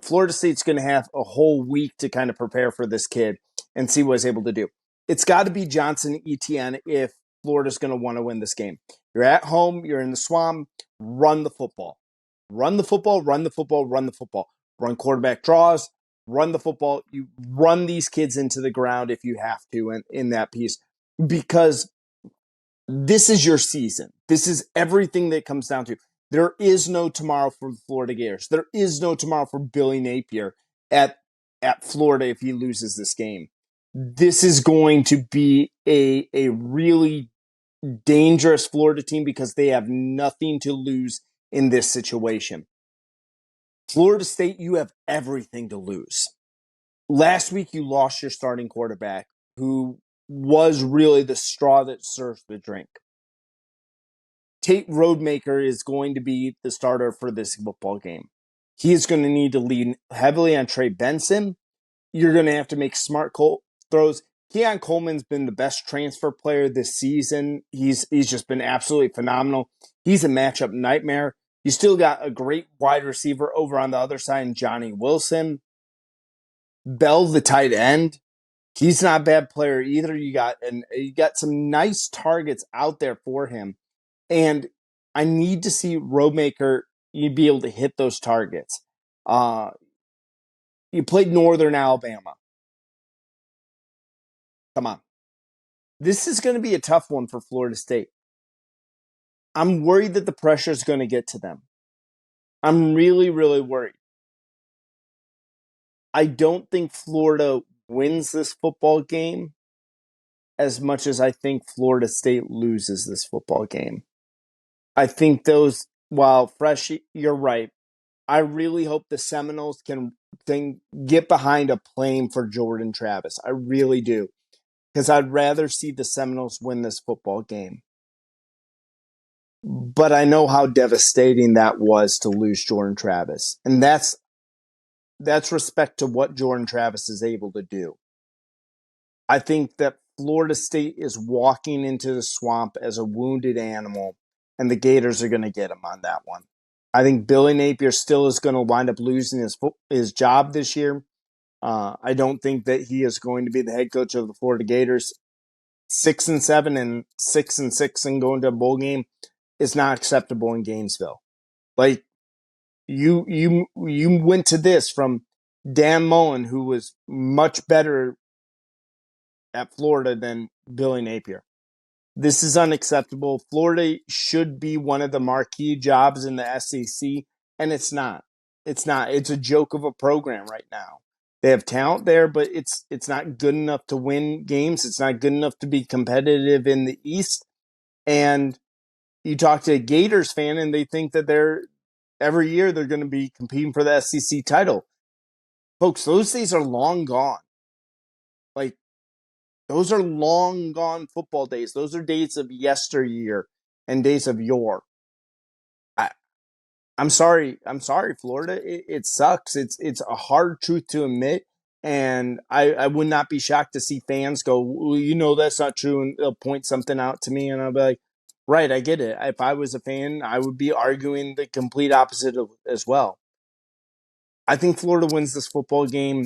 Florida State's going to have a whole week to kind of prepare for this kid and see what he's able to do. It's got to be Johnson Etienne if Florida's going to want to win this game. You're at home, you're in the swamp, run the football. Run the football, run the football, run the football. Run quarterback draws, run the football. You run these kids into the ground if you have to in that piece because this is your season. This is everything that comes down to. There is no tomorrow for the Florida Gators. There is no tomorrow for Billy Napier at Florida if he loses this game. This is going to be a really dangerous Florida team because they have nothing to lose in this situation. Florida State, you have everything to lose. Last week, you lost your starting quarterback, who was really the straw that served the drink. Tate Rodemaker is going to be the starter for this football game. He is going to need to lean heavily on Trey Benson. You're going to have to make smart throws. Keon Coleman's been the best transfer player this season. He's just been absolutely phenomenal. He's a matchup nightmare. You still got a great wide receiver over on the other side, Johnny Wilson. Bell, the tight end, he's not a bad player either. You got some nice targets out there for him. And I need to see Rodemaker be able to hit those targets. You played Northern Alabama. Come on. This is going to be a tough one for Florida State. I'm worried that the pressure is going to get to them. I'm really, really worried. I don't think Florida wins this football game as much as I think Florida State loses this football game. I think while fresh, you're right. I really hope the Seminoles can get behind a plane for Jordan Travis. I really do. Because I'd rather see the Seminoles win this football game. But I know how devastating that was to lose Jordan Travis. And that's respect to what Jordan Travis is able to do. I think that Florida State is walking into the swamp as a wounded animal, and the Gators are going to get him on that one. I think Billy Napier still is going to wind up losing his job this year. I don't think that he is going to be the head coach of the Florida Gators. 6-7 and 6-6 and going to a bowl game is not acceptable in Gainesville. Like you went to this from Dan Mullen, who was much better at Florida than Billy Napier. This is unacceptable. Florida should be one of the marquee jobs in the SEC, and it's not. It's not. It's a joke of a program right now. They have talent there, but it's not good enough to win games. It's not good enough to be competitive in the East. And you talk to a Gators fan, and they think that every year they're going to be competing for the SEC title. Folks, those days are long gone. Like, those are long gone football days. Those are days of yesteryear and days of yore. I'm sorry, Florida. It sucks. It's a hard truth to admit, and I would not be shocked to see fans go, well, that's not true, and they'll point something out to me, and I'll be like, right, I get it. If I was a fan, I would be arguing the complete opposite as well. I think Florida wins this football game.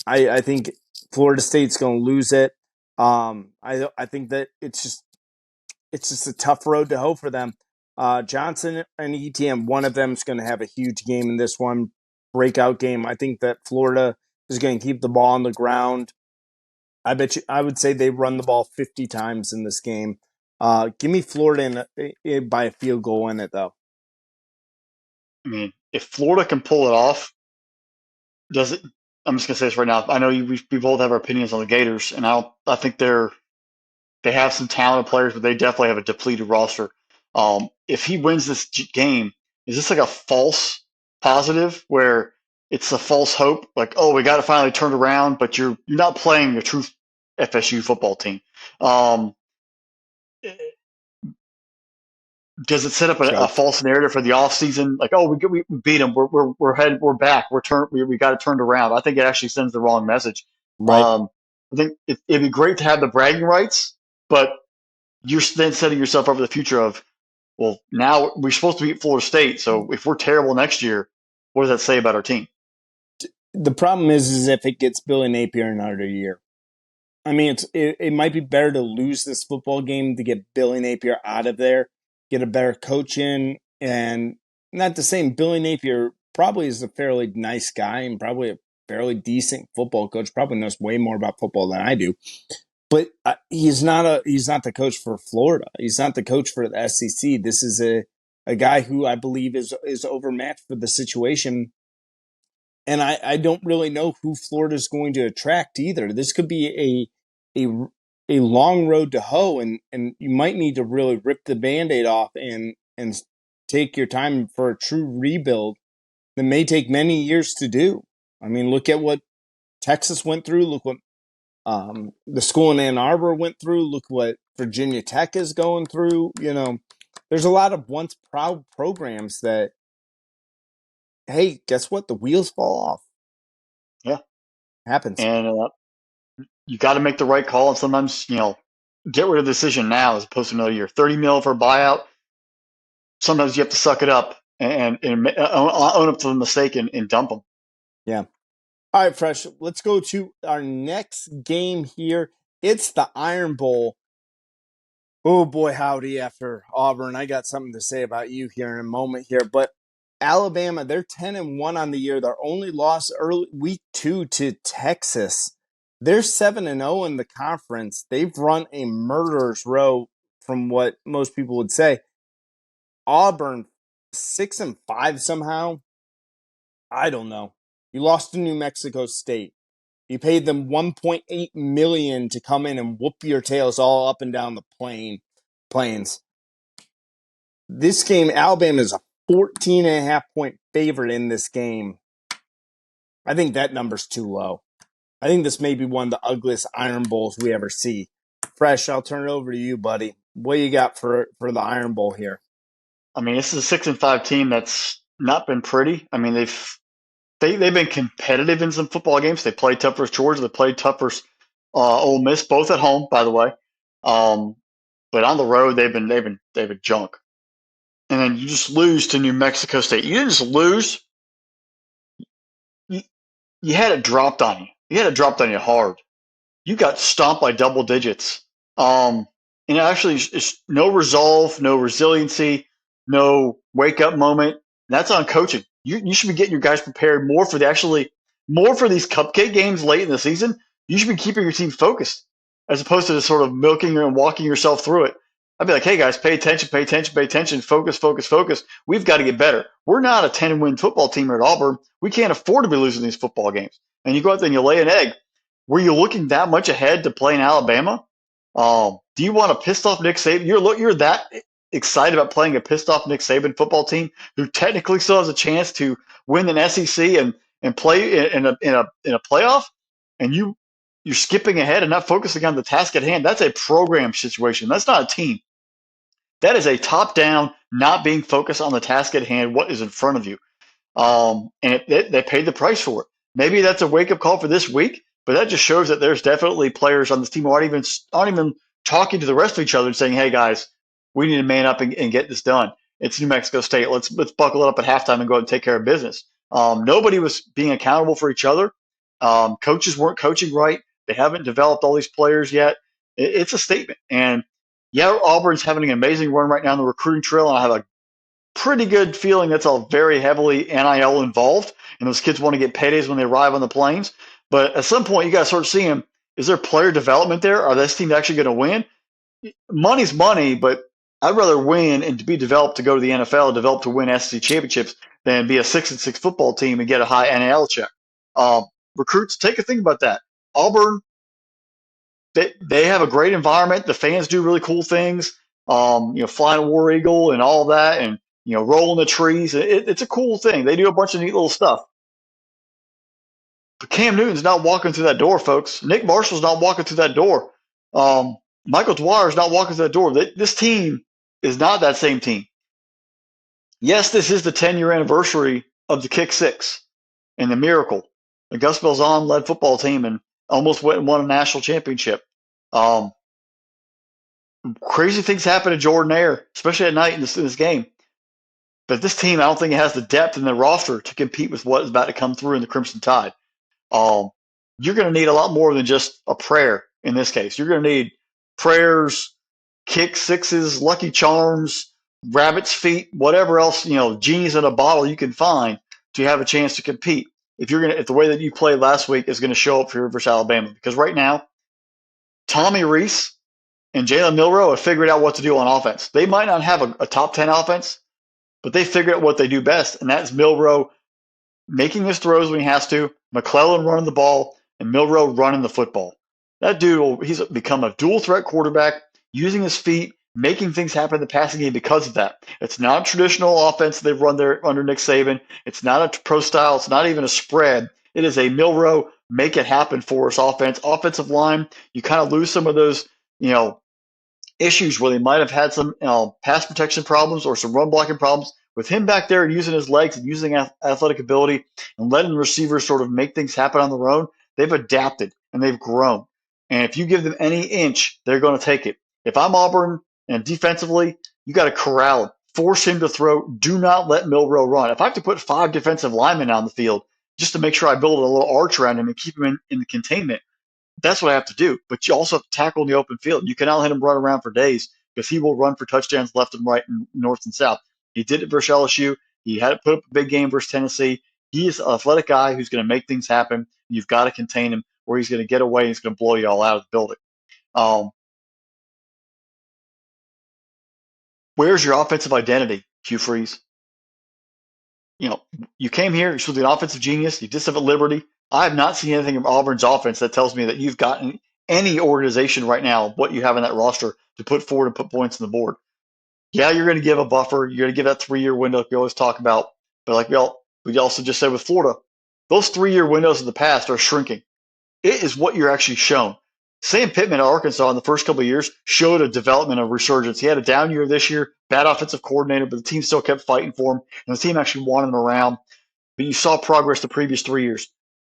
I think Florida State's going to lose it. I think that it's just a tough road to hoe for them. Johnson and ETM, one of them is going to have a huge game in this one, breakout game. I think that Florida is going to keep the ball on the ground. I would say they run the ball 50 times in this game. Give me Florida by a field goal in it, though. I mean, if Florida can pull it off, does it? I'm just gonna say this right now. I know we both have our opinions on the Gators, and I think they have some talented players, but they definitely have a depleted roster. If he wins this game, is this like a false positive where it's a false hope? Like, oh, we got to finally turn around, but you're not playing a true FSU football team. Does it set up a false narrative for the offseason? Like, oh, we beat them. We're back. We got it turned around. I think it actually sends the wrong message. Right. I think it'd be great to have the bragging rights, but you're then setting yourself up for the future of, well, now we're supposed to beat Florida State. So if we're terrible next year, what does that say about our team? The problem is if it gets Billy Napier another year. I mean, it might be better to lose this football game to get Billy Napier out of there, get a better coach in, and not the same. Billy Napier probably is a fairly nice guy and probably a fairly decent football coach. Probably knows way more about football than I do, but he's not the coach for Florida. He's not the coach for the SEC. This is a guy who I believe is overmatched for the situation, and I don't really know who Florida's going to attract either. This could be a a long road to hoe, and you might need to really rip the Band-Aid off and take your time for a true rebuild that may take many years to do. I mean, look at what Texas went through. Look what the school in Ann Arbor went through. Look what Virginia Tech is going through. You know, there's a lot of once proud programs that, hey, guess what? The wheels fall off. Yeah. Happens. And you got to make the right call. And sometimes, get rid of the decision now as opposed to another year. 30 mil for a buyout. Sometimes you have to suck it up and own up to the mistake and dump them. Yeah. All right, Fresh. Let's go to our next game here. It's the Iron Bowl. Oh boy, howdy! After Auburn, I got something to say about you here in a moment here. But Alabama, they're 10-1 on the year. Their only loss early week 2 to Texas. They're 7-0 in the conference. They've run a murderer's row from what most people would say. Auburn 6-5 somehow. I don't know. You lost to New Mexico State. You paid them $1.8 million to come in and whoop your tails all up and down the plains. This game, Alabama is a 14.5-point favorite in this game. I think that number's too low. I think this may be one of the ugliest Iron Bowls we ever see. Fresh, I'll turn it over to you, buddy. What you got for the Iron Bowl here? I mean, this is a 6-5 team that's not been pretty. I mean, they've been competitive in some football games. They played tough versus Georgia. They played tough versus Ole Miss, both at home, by the way. But on the road, they've been junk. And then you just lose to New Mexico State. You didn't just lose. You, you had it dropped on you. You had it dropped on you hard. You got stomped by double digits. And actually, it's no resolve, no resiliency, no wake up moment. That's on coaching. You should be getting your guys prepared more for more for these cupcake games late in the season. You should be keeping your team focused as opposed to just sort of milking and walking yourself through it. I'd be like, hey guys, pay attention, pay attention, pay attention, focus, focus, focus. We've got to get better. We're not a 10-win football team here at Auburn. We can't afford to be losing these football games. And you go out there and you lay an egg. Were you looking that much ahead to play in Alabama? Do you want to piss off Nick Saban? You're that excited about playing a pissed off Nick Saban football team who technically still has a chance to win an SEC and play in a playoff, and you're skipping ahead and not focusing on the task at hand. That's a program situation. That's not a team. That is a top down, not being focused on the task at hand. What is in front of you? And they paid the price for it. Maybe that's a wake up call for this week, but that just shows that there's definitely players on this team who aren't even talking to the rest of each other and saying, "Hey guys, we need to man up and get this done." It's New Mexico State. Let's buckle it up at halftime and go out and take care of business. Nobody was being accountable for each other. Coaches weren't coaching right. They haven't developed all these players yet. It's a statement. And yeah, Auburn's having an amazing run right now on the recruiting trail, and I have a pretty good feeling that's all very heavily NIL involved, and those kids want to get paydays when they arrive on the planes. But at some point, you got to start seeing, is there player development there? Are this team actually going to win? Money's money, but I'd rather win and to be developed to go to the NFL, develop to win SEC championships, than be a 6-6 football team and get a high NIL check. Recruits, take a think about that. Auburn, they have a great environment. The fans do really cool things. Flying a war eagle and all that, and rolling the trees. It's a cool thing. They do a bunch of neat little stuff. But Cam Newton's not walking through that door, folks. Nick Marshall's not walking through that door. Michael Dwyer's not walking through that door. This team is not that same team. Yes, this is the 10-year anniversary of the Kick Six and the Miracle. The Gus Malzahn led football team and almost went and won a national championship. Crazy things happen to Jordan Air, especially at night in this game. But this team, I don't think it has the depth in the roster to compete with what is about to come through in the Crimson Tide. Um, you're going to need a lot more than just a prayer in this case. You're going to need prayers, kick sixes, lucky charms, rabbit's feet, whatever else, genies in a bottle you can find to have a chance to compete. If the way that you played last week is going to show up for versus Alabama, because right now, Tommy Reese and Jalen Milrow have figured out what to do on offense. They might not have a top 10 offense, but they figured out what they do best, and that's Milrow making his throws when he has to, McClellan running the ball, and Milrow running the football. That dude, he's become a dual threat quarterback, using his feet, making things happen in the passing game because of that. It's not a traditional offense they've run there under Nick Saban. It's not a pro style. It's not even a spread. It is a Milrow make it happen for us offense. Offensive line, you kind of lose some of those, issues where they might have had some pass protection problems or some run blocking problems. With him back there and using his legs and using athletic ability and letting the receivers sort of make things happen on their own, they've adapted and they've grown. And if you give them any inch, they're going to take it. If I'm Auburn and defensively, you got to corral him, force him to throw. Do not let Milrow run. If I have to put 5 defensive linemen on the field just to make sure I build a little arch around him and keep him in the containment, that's what I have to do. But you also have to tackle in the open field. You cannot let him run around for days because he will run for touchdowns left and right and north and south. He did it versus LSU. He had to put up a big game versus Tennessee. He is an athletic guy who's going to make things happen. You've got to contain him, or he's going to get away and he's going to blow you all out of the building. Where's your offensive identity, Hugh Freeze? You came here, you're supposed to be an offensive genius. You did stuff at Liberty. I have not seen anything from Auburn's offense that tells me that you've gotten any organization right now, what you have in that roster to put forward and put points on the board. Yeah, you're going to give a buffer. You're going to give that 3-year window we always talk about. But like we also just said with Florida, those 3-year windows in the past are shrinking. It is what you're actually shown. Sam Pittman at Arkansas in the first couple of years showed a development of resurgence. He had a down year this year, bad offensive coordinator, but the team still kept fighting for him, and the team actually wanted him around. But you saw progress the previous 3 years.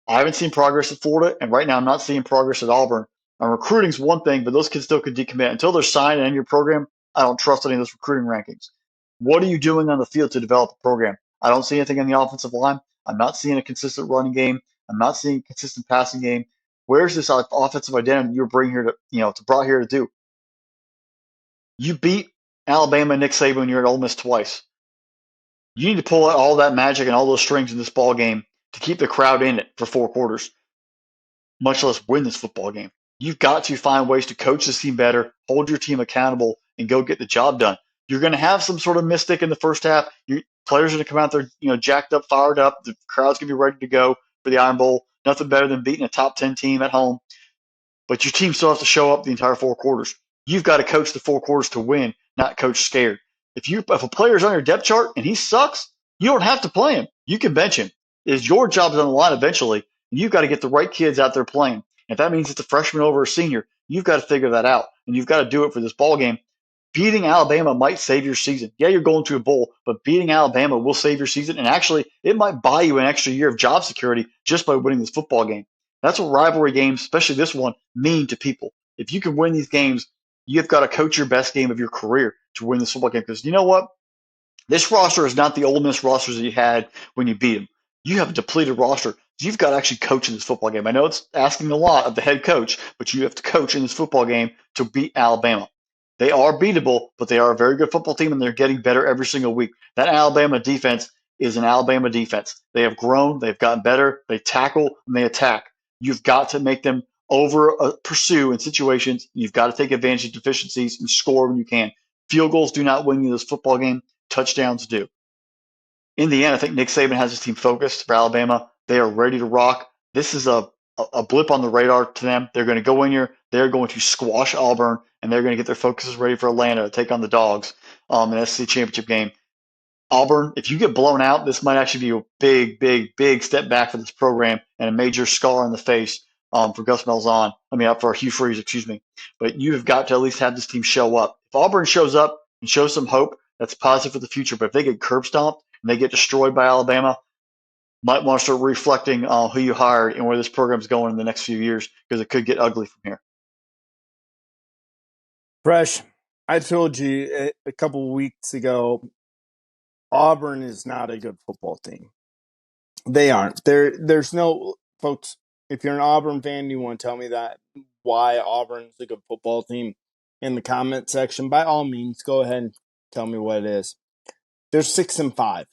I haven't seen progress at Florida, and right now I'm not seeing progress at Auburn. Recruiting's one thing, but those kids still could decommit. Until they're signed and in your program, I don't trust any of those recruiting rankings. What are you doing on the field to develop a program? I don't see anything on the offensive line. I'm not seeing a consistent running game. I'm not seeing a consistent passing game. Where's this offensive identity you're bringing here brought here to do? You beat Alabama and Nick Saban when you're at Ole Miss twice. You need to pull out all that magic and all those strings in this ball game to keep the crowd in it for 4 quarters, much less win this football game. You've got to find ways to coach this team better, hold your team accountable, and go get the job done. You're going to have some sort of mystic in the first half. Your players are going to come out there, jacked up, fired up. The crowd's going to be ready to go for the Iron Bowl. Nothing better than beating a top 10 team at home. But your team still has to show up the entire 4 quarters. You've got to coach the 4 quarters to win, not coach scared. If a player's on your depth chart and he sucks, you don't have to play him. You can bench him. It's your job on the line eventually. And you've got to get the right kids out there playing. If that means it's a freshman over a senior, you've got to figure that out. And you've got to do it for this ball game. Beating Alabama might save your season. Yeah, you're going to a bowl, but beating Alabama will save your season. And actually, it might buy you an extra year of job security just by winning this football game. That's what rivalry games, especially this one, mean to people. If you can win these games, you've got to coach your best game of your career to win this football game. Because you know what? This roster is not the Ole Miss rosters that you had when you beat them. You have a depleted roster. You've got to actually coach in this football game. I know it's asking a lot of the head coach, but you have to coach in this football game to beat Alabama. They are beatable, but they are a very good football team, and they're getting better every single week. That Alabama defense is an Alabama defense. They have grown. They've gotten better. They tackle, and they attack. You've got to make them pursue in situations. You've got to take advantage of deficiencies and score when you can. Field goals do not win you this football game. Touchdowns do. In the end, I think Nick Saban has his team focused for Alabama. They are ready to rock. This is a blip on the radar to them. They're going to go in here. They're going to squash Auburn, and they're going to get their focuses ready for Atlanta to take on the Dogs in the SEC championship game. Auburn, if you get blown out, this might actually be a big, big, big step back for this program and a major scar in the face for Gus Malzahn. For Hugh Freeze, excuse me. But you have got to at least have this team show up. If Auburn shows up and shows some hope, that's positive for the future. But if they get curb stomped and they get destroyed by Alabama, might want to start reflecting who you hired and where this program is going in the next few years, because it could get ugly from here. Fresh, I told you a couple weeks ago, Auburn is not a good football team. They aren't. There's no folks. If you're an Auburn fan, you want to tell me that why Auburn's a good football team in the comment section. By all means, go ahead and tell me what it is. They're 6-5.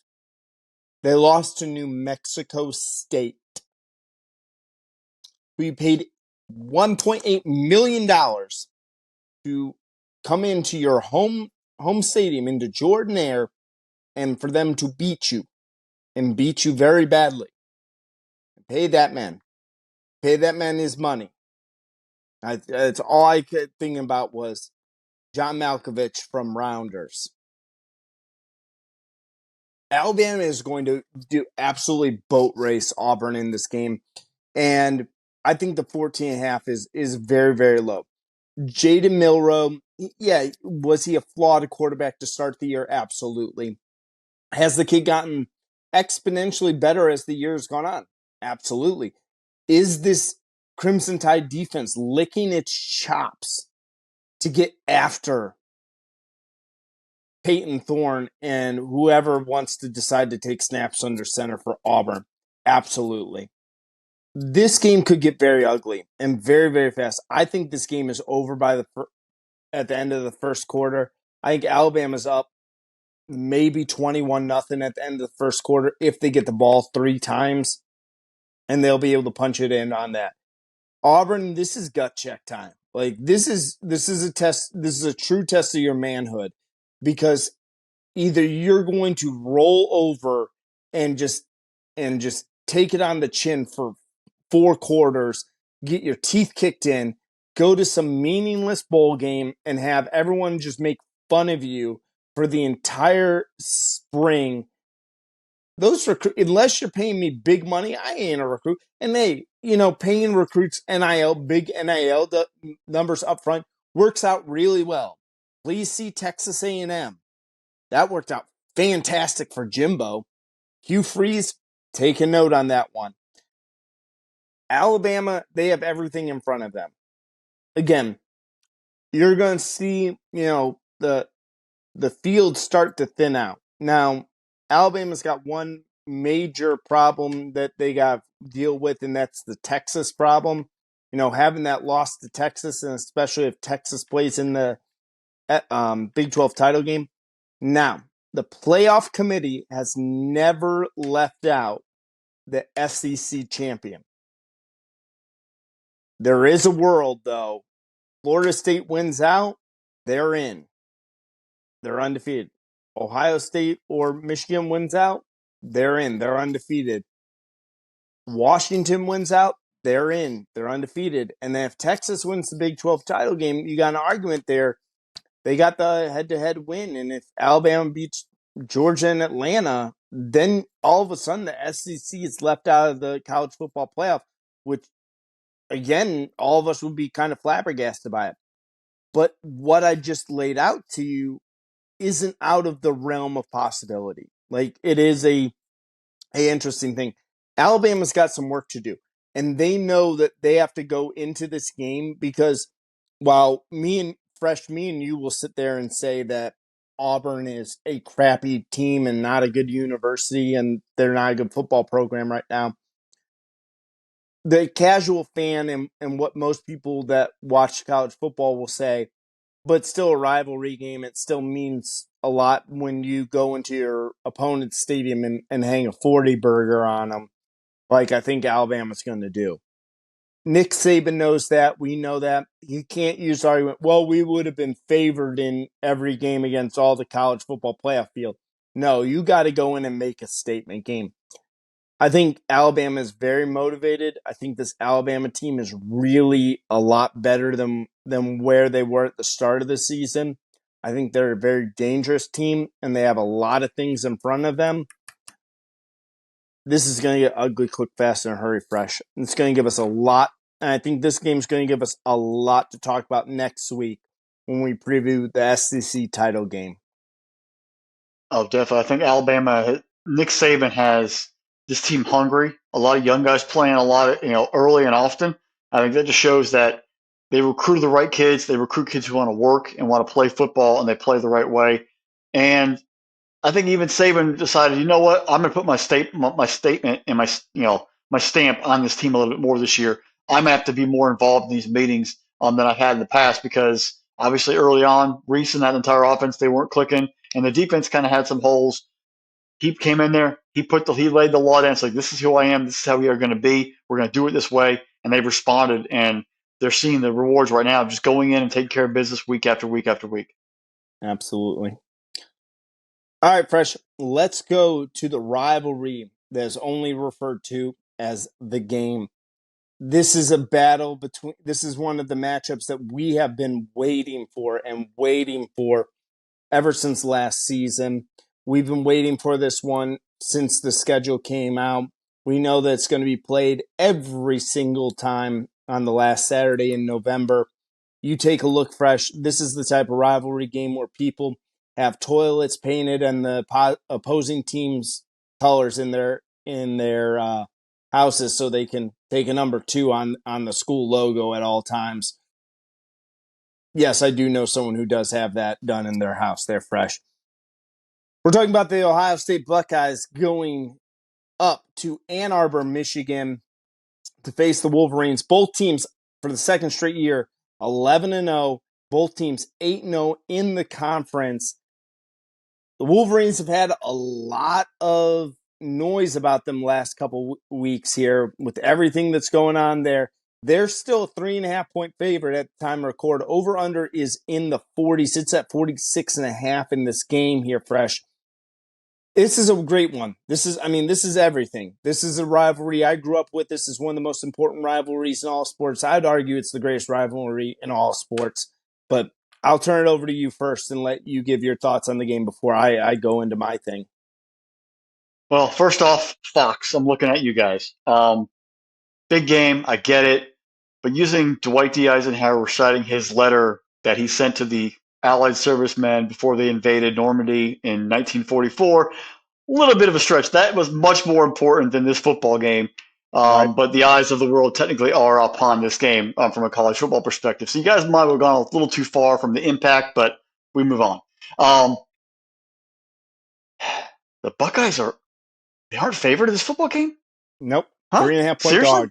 They lost to New Mexico State. We paid $1.8 million to come into your home stadium, into Jordan Air, and for them to beat you and beat you very badly. Pay that man. Pay that man his money. That's all I could think about was John Malkovich from Rounders. Alabama is going to do absolutely boat race Auburn in this game. And I think the 14.5 is very, very low. Jaden Milroe, yeah, was he a flawed quarterback to start the year? Absolutely. Has the kid gotten exponentially better as the year has gone on? Absolutely. Is this Crimson Tide defense licking its chops to get after Peyton Thorne and whoever wants to decide to take snaps under center for Auburn? Absolutely. This game could get very ugly and very, very fast. I think this game is over at the end of the first quarter. I think Alabama's up maybe 21-0 at the end of the first quarter if they get the ball 3 times, and they'll be able to punch it in on that. Auburn, this is gut check time. Like this is a test. This is a true test of your manhood, because either you're going to roll over and just take it on the chin for 4 quarters, get your teeth kicked in, go to some meaningless bowl game, and have everyone just make fun of you for the entire spring. Those unless you're paying me big money, I ain't a recruit. And hey, paying recruits big NIL numbers up front works out really well. Please see Texas A&M. That worked out fantastic for Jimbo. Hugh Freeze, take a note on that one. Alabama, they have everything in front of them. Again, you're going to see, the field start to thin out. Now, Alabama's got one major problem that they got to deal with, and that's the Texas problem. Having that loss to Texas, and especially if Texas plays in the Big 12 title game. Now, the playoff committee has never left out the SEC champion. There is a world, though. Florida State wins out, they're in. They're undefeated. Ohio State or Michigan wins out, they're in. They're undefeated. Washington wins out, they're in. They're undefeated. And then if Texas wins the Big 12 title game, you got an argument there. They got the head-to-head win. And if Alabama beats Georgia and Atlanta, then all of a sudden the SEC is left out of the college football playoff, which, again, all of us would be kind of flabbergasted by it. But what I just laid out to you isn't out of the realm of possibility. Like, it is a interesting thing. Alabama's got some work to do, and they know that they have to go into this game, because while me and you will sit there and say that Auburn is a crappy team and not a good university and they're not a good football program right now, the casual fan and what most people that watch college football will say, but still a rivalry game. It still means a lot when you go into your opponent's stadium and hang a 40 burger on them, like I think Alabama's going to do. Nick Saban knows that. We know that. He can't use the argument, well, we would have been favored in every game against all the college football playoff field. No, you got to go in and make a statement game. I think Alabama is very motivated. I think this Alabama team is really a lot better than where they were at the start of the season. I think they're a very dangerous team, and they have a lot of things in front of them. This is going to get ugly, quick, fast, and hurry fresh. It's going to give us a lot, and I think this game is going to give us a lot to talk about next week when we preview the SEC title game. Oh, definitely. I think Alabama, Nick Saban has this team hungry. A lot of young guys playing a lot of, early and often. I think that just shows that They recruit the right kids. They recruit kids who want to work and want to play football, and they play the right way. And I think even Saban decided, you know what, I'm going to put my statement and my stamp on this team a little bit more this year. I'm going to have to be more involved in these meetings than I've had in the past because obviously early on, Reese and that entire offense, they weren't clicking, and the defense kind of had some holes. He came in there, he laid the law down. It's like, this is who I am. This is how we are going to be. We're going to do it this way, and they've responded, and they're seeing the rewards right now of just going in and taking care of business week after week after week. Absolutely. All right, Fresh, let's go to the rivalry that's only referred to as the game. This is a battle between, this is one of the matchups that we have been waiting for ever since last season. We've been waiting for this one since the schedule came out. We know that it's going to be played every single time on the last Saturday in November. You take a look, Fresh. This is the type of rivalry game where people have toilets painted and the opposing team's colors in their houses so they can take a number 2 on the school logo at all times. Yes, I do know someone who does have that done in their house. They're Fresh. We're talking about the Ohio State Buckeyes going up to Ann Arbor, Michigan to face the Wolverines. Both teams for the second straight year 11-0. Both teams 8-0 in the conference. The Wolverines have had a lot of noise about them last couple weeks here with everything that's going on there. They're still a 3.5-point favorite at the time of record. Over under is in the 40s. It's at 46.5 in this game here, Fresh. This is a great one. This is everything. This is a rivalry I grew up with. This is one of the most important rivalries in all sports. I'd argue it's the greatest rivalry in all sports. But I'll turn it over to you first and let you give your thoughts on the game before I go into my thing. Well, first off, Fox, I'm looking at you guys. Big game, I get it. But using Dwight D. Eisenhower reciting his letter that he sent to the Allied servicemen before they invaded Normandy in 1944, a little bit of a stretch. That was much more important than this football game. Right. But the eyes of the world technically are upon this game from a college football perspective. So you guys might have gone a little too far from the impact, but we move on. The Buckeyes they aren't favored in this football game? Nope. Huh? 3.5-point Seriously? dog.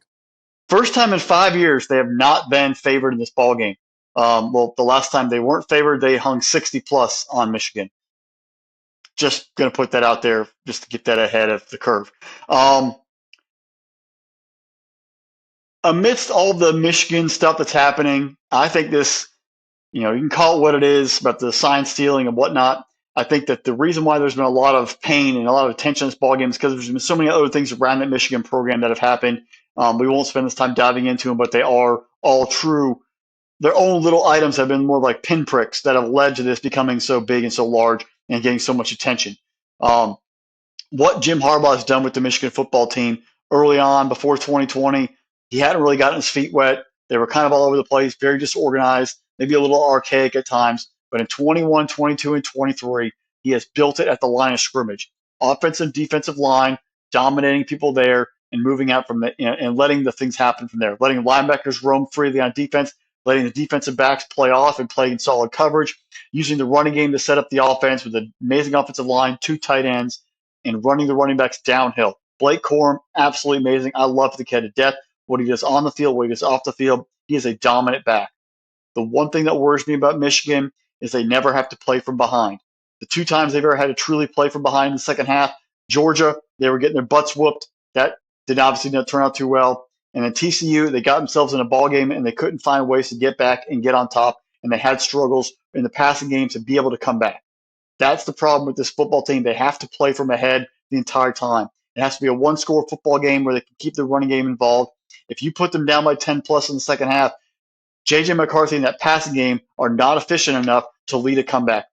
First time in 5 years they have not been favored in this ball game. Well, the last time they weren't favored, they hung 60 plus on Michigan. Just going to put that out there just to get that ahead of the curve. Amidst all the Michigan stuff that's happening, I think this, you can call it what it is about the sign stealing and whatnot. I think that the reason why there's been a lot of pain and a lot of attention in this ballgame is because there's been so many other things around that Michigan program that have happened. We won't spend this time diving into them, but they are all true. Their own little items have been more like pinpricks that have led to this becoming so big and so large and getting so much attention. What Jim Harbaugh has done with the Michigan football team early on before 2020, he hadn't really gotten his feet wet. They were kind of all over the place, very disorganized, maybe a little archaic at times. But in 21, 22, and 23, he has built it at the line of scrimmage. Offensive, defensive line, dominating people there and moving out from and letting the things happen from there. Letting linebackers roam freely on defense, letting the defensive backs play off and play in solid coverage, using the running game to set up the offense with an amazing offensive line, 2 tight ends, and running the running backs downhill. Blake Corum, absolutely amazing. I love the kid to death. What he does on the field, what he does off the field, he is a dominant back. The one thing that worries me about Michigan is they never have to play from behind. The 2 times they've ever had to truly play from behind in the second half, Georgia, they were getting their butts whooped. That did obviously not turn out too well. And then TCU, they got themselves in a ball game and they couldn't find ways to get back and get on top. And they had struggles in the passing game to be able to come back. That's the problem with this football team. They have to play from ahead the entire time. It has to be a one-score football game where they can keep the running game involved. If you put them down by 10 plus in the second half, J.J. McCarthy and that passing game are not efficient enough to lead a comeback.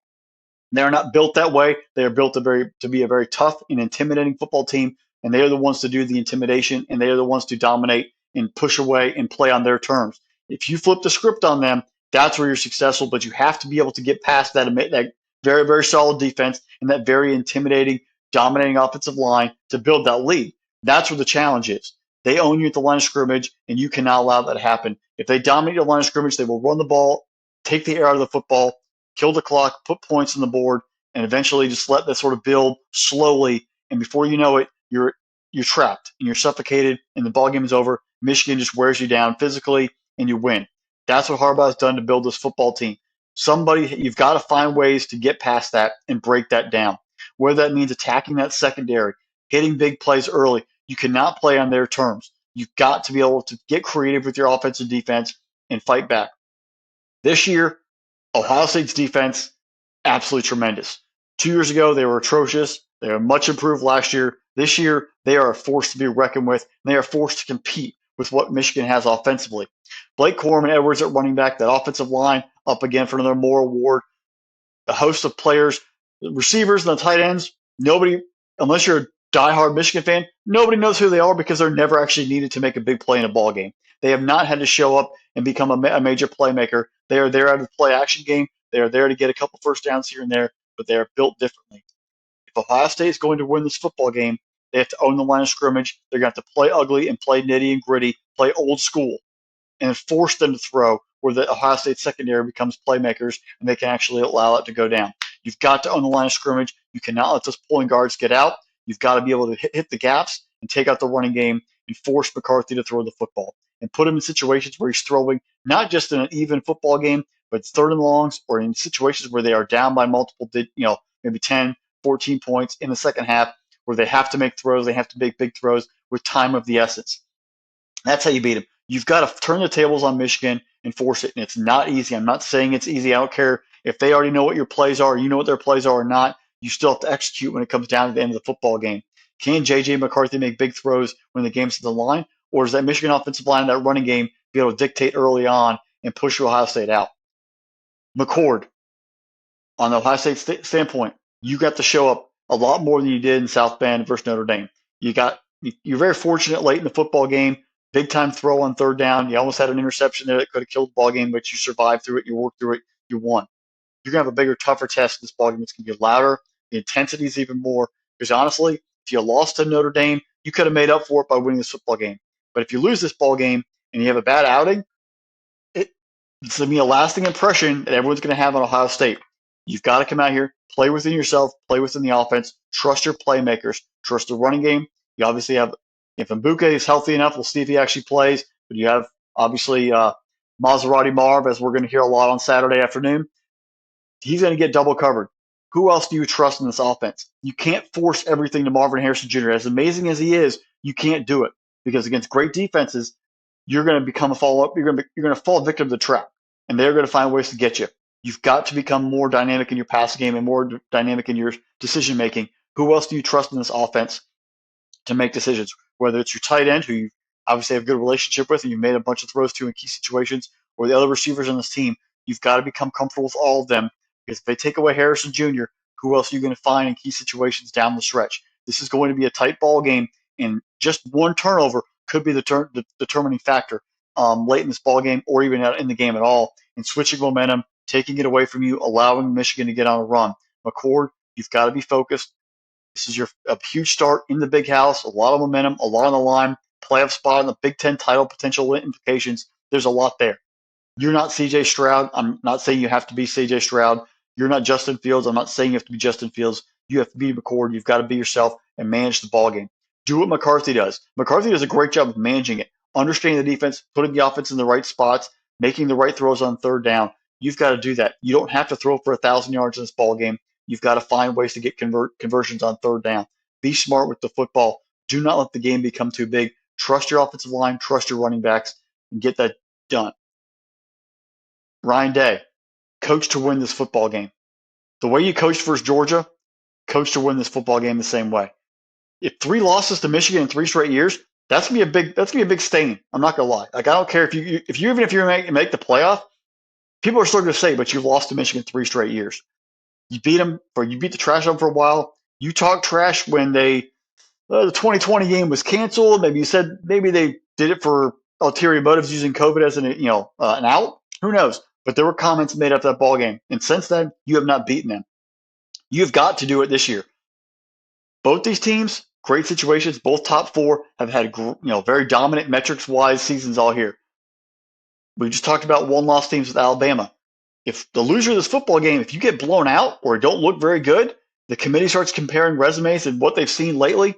They are not built that way. They are built to be a very tough and intimidating football team, and they are the ones to do the intimidation, and they are the ones to dominate and push away and play on their terms. If you flip the script on them, that's where you're successful, but you have to be able to get past that very, very solid defense and that very intimidating, dominating offensive line to build that lead. That's where the challenge is. They own you at the line of scrimmage, and you cannot allow that to happen. If they dominate the line of scrimmage, they will run the ball, take the air out of the football, kill the clock, put points on the board, and eventually just let that sort of build slowly. And before you know it, you're trapped and you're suffocated, and the ball game is over. Michigan just wears you down physically, and you win. That's what Harbaugh's done to build this football team. You've got to find ways to get past that and break that down. Whether that means attacking that secondary, hitting big plays early. You cannot play on their terms. You've got to be able to get creative with your offensive defense and fight back. This year, Ohio State's defense, absolutely tremendous. 2 years ago, they were atrocious. They were much improved last year. This year, they are a force to be reckoned with. And they are forced to compete with what Michigan has offensively. Blake Corum and Edwards at running back, that offensive line up again for another Moore Award. A host of players, the receivers and the tight ends, nobody, unless you're a diehard Michigan fan, nobody knows who they are because they're never actually needed to make a big play in a ball game. They have not had to show up and become a major playmaker. They are there out of the play action game. They are there to get a couple first downs here and there, but they are built differently. If Ohio State is going to win this football game, they have to own the line of scrimmage. They're going to have to play ugly and play nitty and gritty, play old school, and force them to throw where the Ohio State secondary becomes playmakers and they can actually allow it to go down. You've got to own the line of scrimmage. You cannot let those pulling guards get out. You've got to be able to hit the gaps and take out the running game and force McCarthy to throw the football and put him in situations where he's throwing not just in an even football game, but third and longs or in situations where they are down by multiple, maybe 10, 14 points in the second half where they have to make throws. They have to make big throws with time of the essence. That's how you beat them. You've got to turn the tables on Michigan and force it. And it's not easy. I'm not saying it's easy. I don't care if they already know what your plays are, you know what their plays are or not. You still have to execute when it comes down to the end of the football game. Can J.J. McCarthy make big throws when the game's to the line? Or does that Michigan offensive line, that running game, be able to dictate early on and push Ohio State out? McCord, on the Ohio State standpoint, you got to show up a lot more than you did in South Bend versus Notre Dame. You're very fortunate late in the football game. Big time throw on third down. You almost had an interception there that could have killed the ball game, but you survived through it. You worked through it. You won. You're gonna have a bigger, tougher test in this ball game. It's gonna be louder. The intensity is even more. Because honestly, if you lost to Notre Dame, you could have made up for it by winning this football game. But if you lose this ball game and you have a bad outing, it's gonna be a lasting impression that everyone's gonna have on Ohio State. You've got to come out here, play within yourself, play within the offense, trust your playmakers, trust the running game. You obviously have, if Mbuke is healthy enough, we'll see if he actually plays. But you have, obviously, Maserati Marv, as we're going to hear a lot on Saturday afternoon. He's going to get double covered. Who else do you trust in this offense? You can't force everything to Marvin Harrison Jr. As amazing as he is, you can't do it because against great defenses, you're going to become a follow-up. You're going to fall victim to the trap, and they're going to find ways to get you. You've got to become more dynamic in your passing game and more dynamic in your decision making. Who else do you trust in this offense to make decisions? Whether it's your tight end, who you obviously have a good relationship with and you've made a bunch of throws to in key situations, or the other receivers on this team, you've got to become comfortable with all of them. Because if they take away Harrison Jr., who else are you going to find in key situations down the stretch? This is going to be a tight ball game, and just one turnover could be the determining factor late in this ball game or even in the game at all, and switching momentum, taking it away from you, allowing Michigan to get on a run. McCord, you've got to be focused. This is a huge start in the big house, a lot of momentum, a lot on the line, playoff spot in the Big Ten title potential implications. There's a lot there. You're not C.J. Stroud. I'm not saying you have to be C.J. Stroud. You're not Justin Fields. I'm not saying you have to be Justin Fields. You have to be McCord. You've got to be yourself and manage the ball game. Do what McCarthy does. McCarthy does a great job of managing it, understanding the defense, putting the offense in the right spots, making the right throws on third down. You've got to do that. You don't have to throw for 1,000 yards in this ball game. You've got to find ways to get conversions on third down. Be smart with the football. Do not let the game become too big. Trust your offensive line, trust your running backs, and get that done. Ryan Day, coach to win this football game. The way you coached versus Georgia, coach to win this football game the same way. If 3 losses to Michigan in 3 straight years, that's gonna be a big stain. I'm not gonna lie. Like I don't care if you make the playoff, people are still gonna say, but you've lost to Michigan 3 straight years. You beat the trash on for a while. You talk trash when the 2020 game was canceled. Maybe you said maybe they did it for ulterior motives using COVID as an out. Who knows? But there were comments made after that ball game, and since then you have not beaten them. You've got to do it this year. Both these teams, great situations. Both top 4 have had very dominant metrics-wise seasons all here. We just talked about one-loss teams with Alabama. If the loser of this football game, if you get blown out or don't look very good, the committee starts comparing resumes and what they've seen lately.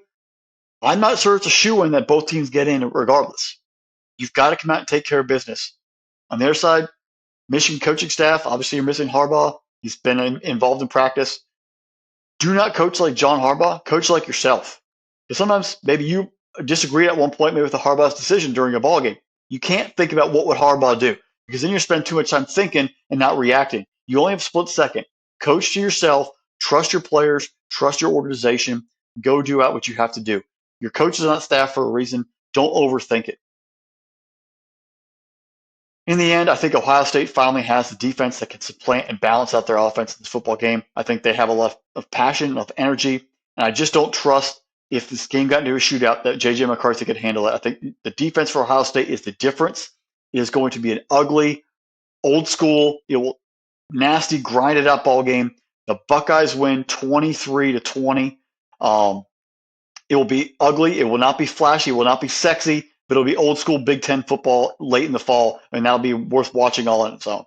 I'm not sure it's a shoo-in that both teams get in regardless. You've got to come out and take care of business. On the other side, Michigan coaching staff, obviously you're missing Harbaugh. He's been involved in practice. Do not coach like John Harbaugh. Coach like yourself. Because sometimes maybe you disagree at one point maybe with the Harbaugh's decision during a ball game. You can't think about what would Harbaugh do because then you spend too much time thinking and not reacting. You only have a split second. Coach to yourself. Trust your players. Trust your organization. Go do out what you have to do. Your coach is on staff for a reason. Don't overthink it. In the end, I think Ohio State finally has the defense that can supplant and balance out their offense in this football game. I think they have a lot of passion, enough energy, and I just don't trust if this game got into a shootout that J.J. McCarthy could handle it. I think the defense for Ohio State is the difference. It is going to be an ugly, old school, nasty, grinded out ball game. The Buckeyes win 23-20. It will be ugly. It will not be flashy. It will not be sexy, but it'll be old school Big Ten football late in the fall, and that'll be worth watching all on its own.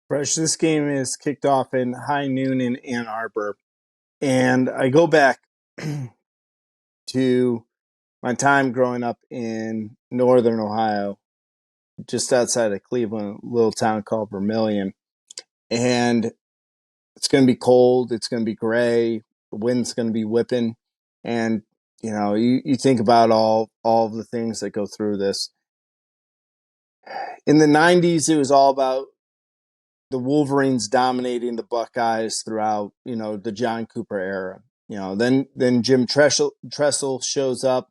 Fresh, this game is kicked off in high noon in Ann Arbor. And I go back to my time growing up in northern Ohio, just outside of Cleveland, a little town called Vermillion. And it's going to be cold. It's going to be gray. The wind's going to be whipping. And, you think about all of the things that go through this. In the 90s, it was all about the Wolverines dominating the Buckeyes throughout, the John Cooper era. Then Jim Tressel shows up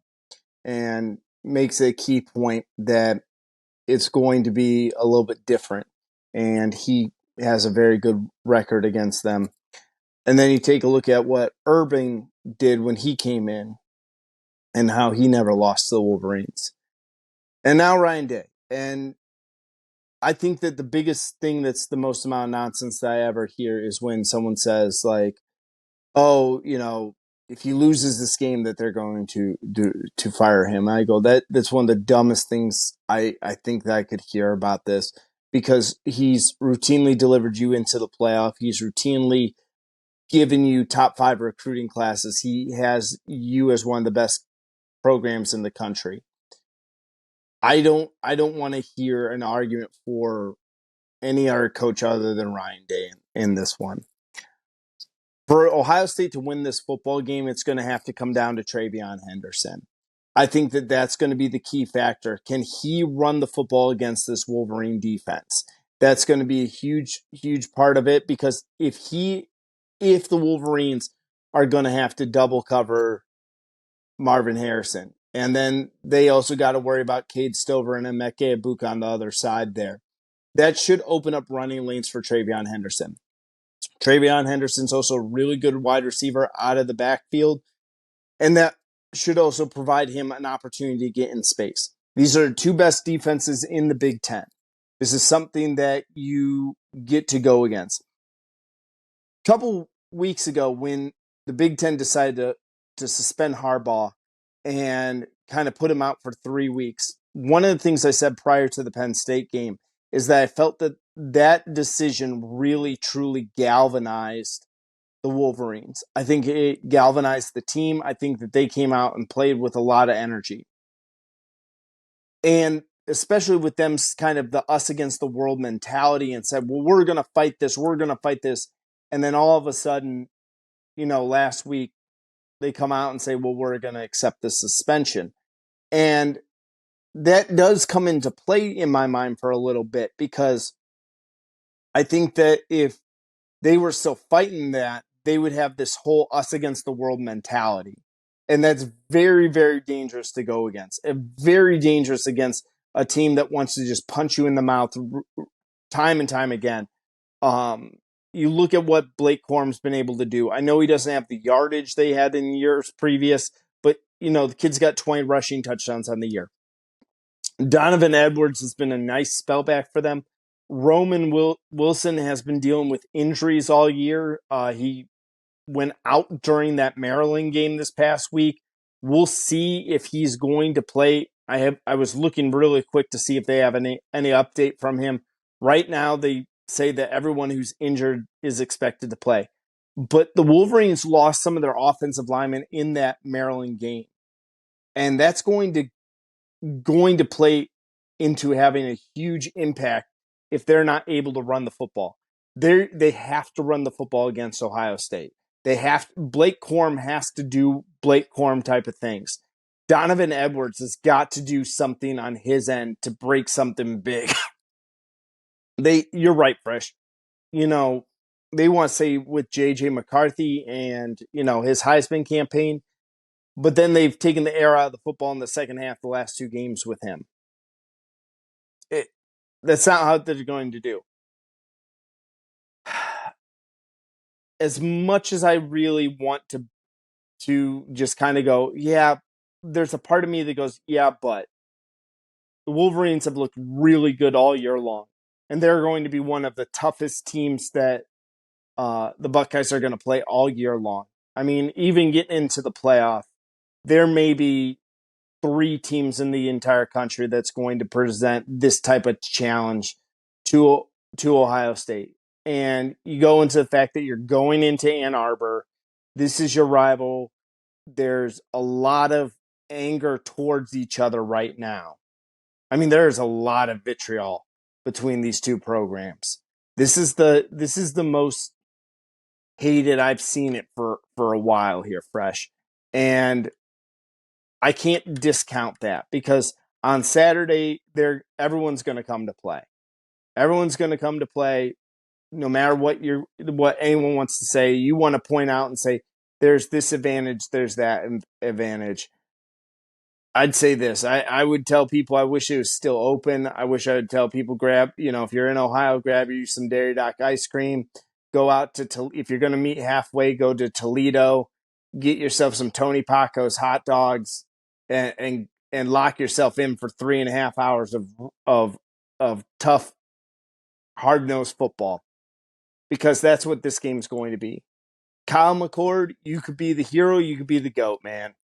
and makes a key point that it's going to be a little bit different. And he has a very good record against them. And then you take a look at what Irving did when he came in and how he never lost to the Wolverines. And now Ryan Day. And I think that the biggest thing that's the most amount of nonsense that I ever hear is when someone says like, oh, if he loses this game that they're going to fire him. I go, that's one of the dumbest things I think that I could hear about this, because he's routinely delivered you into the playoff. He's routinely given you top 5 recruiting classes. He has you as one of the best programs in the country. I don't want to hear an argument for any other coach other than Ryan Day in this one. For Ohio State to win this football game, it's going to have to come down to TreVeyon Henderson. I think that that's going to be the key factor. Can he run the football against this Wolverine defense? That's going to be a huge, huge part of it, because if the Wolverines are going to have to double cover Marvin Harrison, and then they also got to worry about Cade Stover and Emeka Egbuka on the other side there, that should open up running lanes for TreVeyon Henderson. TreVeyon Henderson's also a really good wide receiver out of the backfield, and that should also provide him an opportunity to get in space. These are the 2 best defenses in the Big Ten. This is something that you get to go against. A couple weeks ago, when the Big Ten decided to suspend Harbaugh and kind of put him out for 3 weeks, one of the things I said prior to the Penn State game is that I felt that decision really, truly galvanized the Wolverines. I think it galvanized the team. I think that they came out and played with a lot of energy. And especially with them kind of the us against the world mentality, and said, well, we're going to fight this. We're going to fight this. And then all of a sudden, last week, they come out and say, well, we're going to accept the suspension. And that does come into play in my mind for a little bit, because I think that if they were still fighting that, they would have this whole us against the world mentality. And that's very, very dangerous to go against. Very dangerous against a team that wants to just punch you in the mouth time and time again. You look at what Blake Corum's been able to do. I know he doesn't have the yardage they had in years previous, but, the kid's got 20 rushing touchdowns on the year. Donovan Edwards has been a nice spell back for them. Roman Wilson has been dealing with injuries all year. He went out during that Maryland game this past week. We'll see if he's going to play I was looking really quick to see if they have any update from him. Right now, they say that everyone who's injured is expected to play, but the Wolverines lost some of their offensive linemen in that Maryland game, and that's going to play into having a huge impact if they're not able to run the football. They have to run the football against Ohio State. Blake Corum has to do Blake Corum type of things. Donovan Edwards has got to do something on his end to break something big. You're right, Fresh. You know, they want to say with JJ McCarthy and, his Heisman campaign, but then they've taken the air out of the football in the second half the last two games with him. It, that's not how they're going to do. As much as I really want to just kind of go, yeah, there's a part of me that goes, yeah, but the Wolverines have looked really good all year long, and they're going to be one of the toughest teams that the Buckeyes are going to play all year long. I mean, even getting into the playoff, there may be three teams in the entire country that's going to present this type of challenge to Ohio State. And you go into the fact that you're going into Ann Arbor. This is your rival. There's a lot of anger towards each other right now. I mean, there's a lot of vitriol between these two programs. This is the most hated I've seen it for a while here, Fresh. And I can't discount that because on Saturday everyone's going to come to play. Everyone's going to come to play no matter what anyone wants to say. You want to point out and say there's this advantage, there's that advantage. I'd say this. I would tell people I wish it was still open. I wish I would tell people if you're in Ohio, grab you some Dairy Dock ice cream. Go out if you're going to meet halfway, go to Toledo, get yourself some Tony Paco's hot dogs, and lock yourself in for 3.5 hours of tough, hard nosed football, because that's what this game's going to be. Kyle McCord, you could be the hero, you could be the GOAT, man.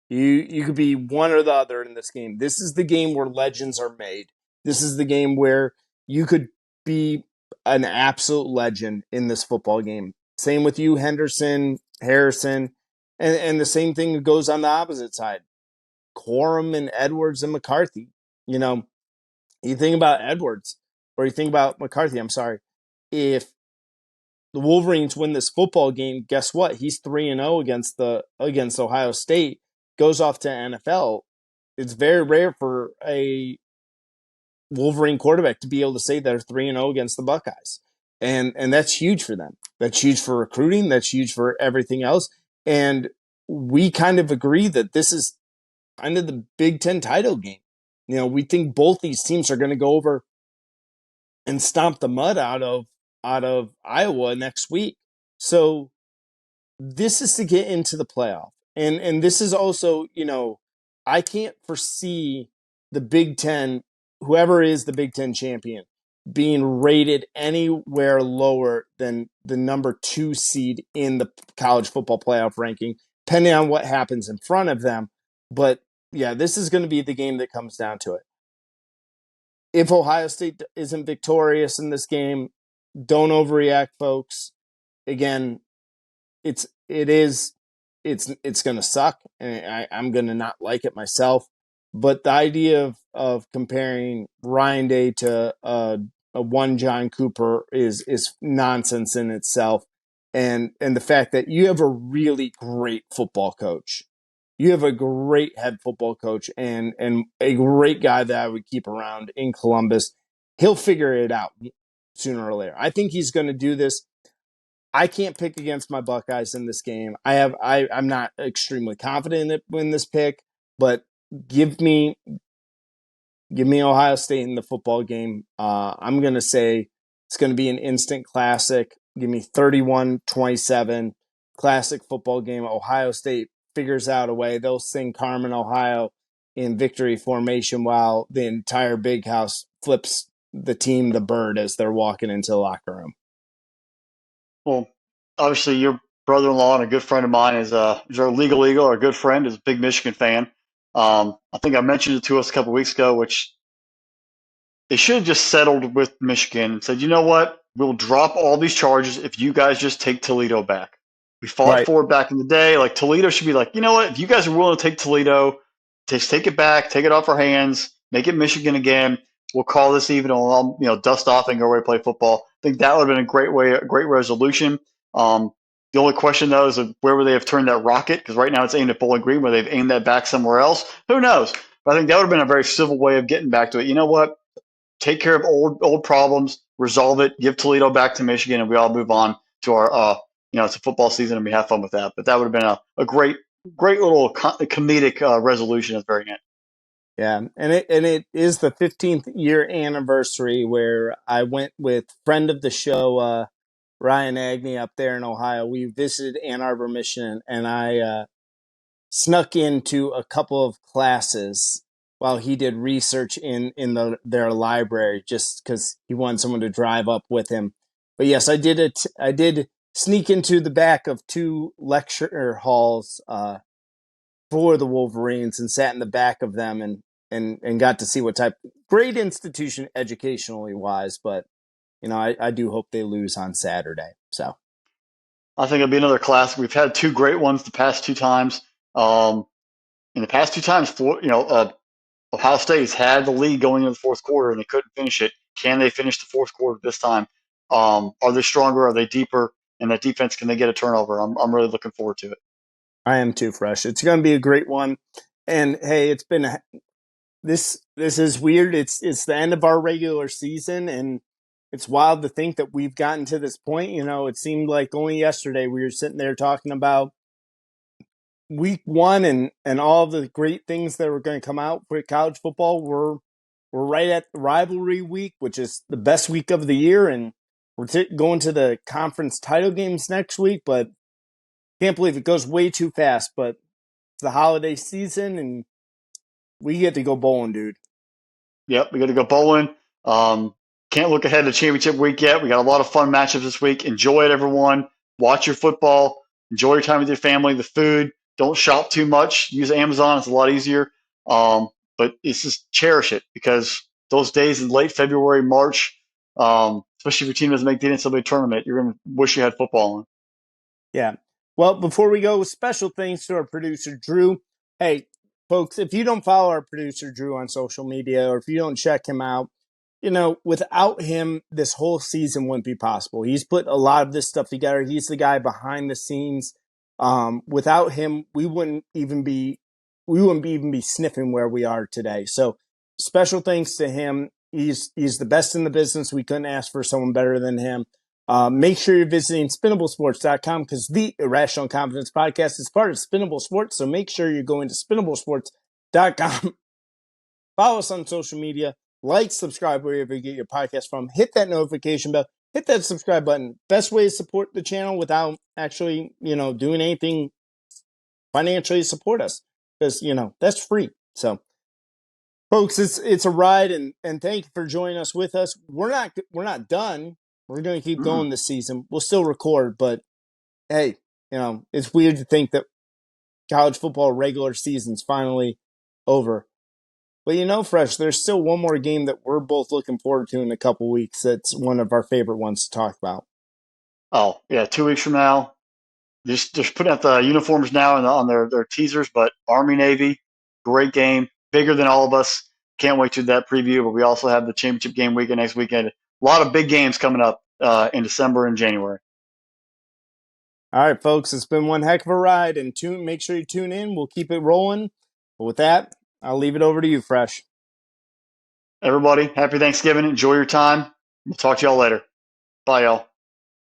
You could be one or the other in this game. This is the game where legends are made. This is the game where you could be an absolute legend in this football game. Same with you, Henderson, Harrison, and the same thing goes on the opposite side. Corum and Edwards and McCarthy. You know, you think about Edwards or you think about McCarthy. I'm sorry. If the Wolverines win this football game, guess what? He's 3-0 against Ohio State. Goes off to NFL. It's very rare for a Wolverine quarterback to be able to say they're 3-0 against the Buckeyes. And that's huge for them. That's huge for recruiting. That's huge for everything else. And we kind of agree that this is kind of the Big Ten title game. We think both these teams are going to go over and stomp the mud out of Iowa next week. So this is to get into the playoff. And this is also, I can't foresee the Big Ten, whoever is the Big Ten champion, being rated anywhere lower than the number 2 seed in the college football playoff ranking, depending on what happens in front of them. But yeah, this is going to be the game that comes down to it. If Ohio State isn't victorious in this game, don't overreact, folks. Again, it's going to suck, and I'm going to not like it myself. But the idea of comparing Ryan Day to a one John Cooper is nonsense in itself, and the fact that you have a really great football coach. You have a great head football coach and a great guy that I would keep around in Columbus. He'll figure it out sooner or later. I think he's going to do this. I can't pick against my Buckeyes in this game. I'm not extremely confident in this pick, but give me Ohio State in the football game. I'm going to say it's going to be an instant classic. Give me 31-27, classic football game. Ohio State figures out a way. They'll sing Carmen, Ohio in victory formation while the entire big house flips the team the bird as they're walking into the locker room. Well, obviously, your brother-in-law and a good friend of mine is our legal eagle, our good friend, is a big Michigan fan. I think I mentioned it to us a couple weeks ago, which they should have just settled with Michigan and said, you know what? We'll drop all these charges if you guys just take Toledo back. We fought Right. for it back in the day. Like Toledo should be like, you know what? If you guys are willing to take Toledo, just take it back, take it off our hands, make it Michigan again. We'll call this even, and we'll dust off and go away and play football. I think that would have been a great resolution. Um, the only question though is where would they have turned that rocket? Because right now it's aimed at Bowling Green, where they've aimed that back somewhere else. Who knows? But I think that would have been a very civil way of getting back to it. You know what? Take care of old problems, resolve it, give Toledo back to Michigan, and we all move on to our it's a football season and we have fun with that. But that would have been a great little comedic resolution at the very end. Yeah, and it is the 15th year anniversary where I went with friend of the show Ryan Agnew up there in Ohio. We visited Ann Arbor, Michigan, and I snuck into a couple of classes while he did research in their library, just because he wanted someone to drive up with him. But yes, I did it. I did sneak into the back of two lecture halls for the Wolverines and sat in the back of them and got to see what type. Great institution educationally wise, but I do hope they lose on Saturday. So I think it'll be another classic. We've had two great ones the past two times. Um, in the past two times, Ohio State has had the lead going into the fourth quarter and they couldn't finish it. Can they finish the fourth quarter this time? Are they stronger? Are they deeper? And that defense, can they get a turnover? I'm really looking forward to it. I am too, Fresh. It's going to be a great one. And hey, it's been this is weird. It's the end of our regular season, and it's wild to think that we've gotten to this point. It seemed like only yesterday we were sitting there talking about week one and all the great things that were going to come out for college football. We're right at the rivalry week, which is the best week of the year, and we're going to the conference title games next week. But can't believe it goes way too fast. But it's the holiday season, and we get to go bowling, dude. Yep, we got to go bowling. Can't look ahead to championship week yet. We got a lot of fun matchups this week. Enjoy it, everyone. Watch your football. Enjoy your time with your family. The food. Don't shop too much. Use Amazon. It's a lot easier. But it's just cherish it, because those days in late February, March, especially if your team doesn't make the NCAA tournament, you're going to wish you had football on. Yeah. Well, before we go, special thanks to our producer, Drew. Hey, folks, if you don't follow our producer, Drew, on social media, or if you don't check him out, without him, this whole season wouldn't be possible. He's put a lot of this stuff together. He's the guy behind the scenes. Without him, we wouldn't even be sniffing where we are today. So special thanks to him. He's the best in the business. We couldn't ask for someone better than him. Make sure you're visiting spinnablesports.com, because the Irrational Confidence Podcast is part of Spinnable Sports. So make sure you're going to spinnablesports.com. Follow us on social media. Like, subscribe wherever you get your podcast from. Hit that notification bell. Hit that subscribe button. Best way to support the channel without actually, doing anything financially to support us, because, that's free. So, folks, it's a ride, and thank you for joining us with us. We're not done. We're going to keep Mm-mm. going this season. We'll still record, but hey, it's weird to think that college football regular season's finally over. But Fresh, there's still one more game that we're both looking forward to in a couple weeks. That's one of our favorite ones to talk about. Oh, yeah, 2 weeks from now. Just putting out the uniforms now and on their teasers, but Army Navy, great game, bigger than all of us. Can't wait to that preview. But we also have the championship game weekend next weekend. A lot of big games coming up in December and January. All right, folks, it's been one heck of a ride, and make sure you tune in. We'll keep it rolling. But with that, I'll leave it over to you, Fresh. Everybody, happy Thanksgiving. Enjoy your time. We'll talk to y'all later. Bye, y'all.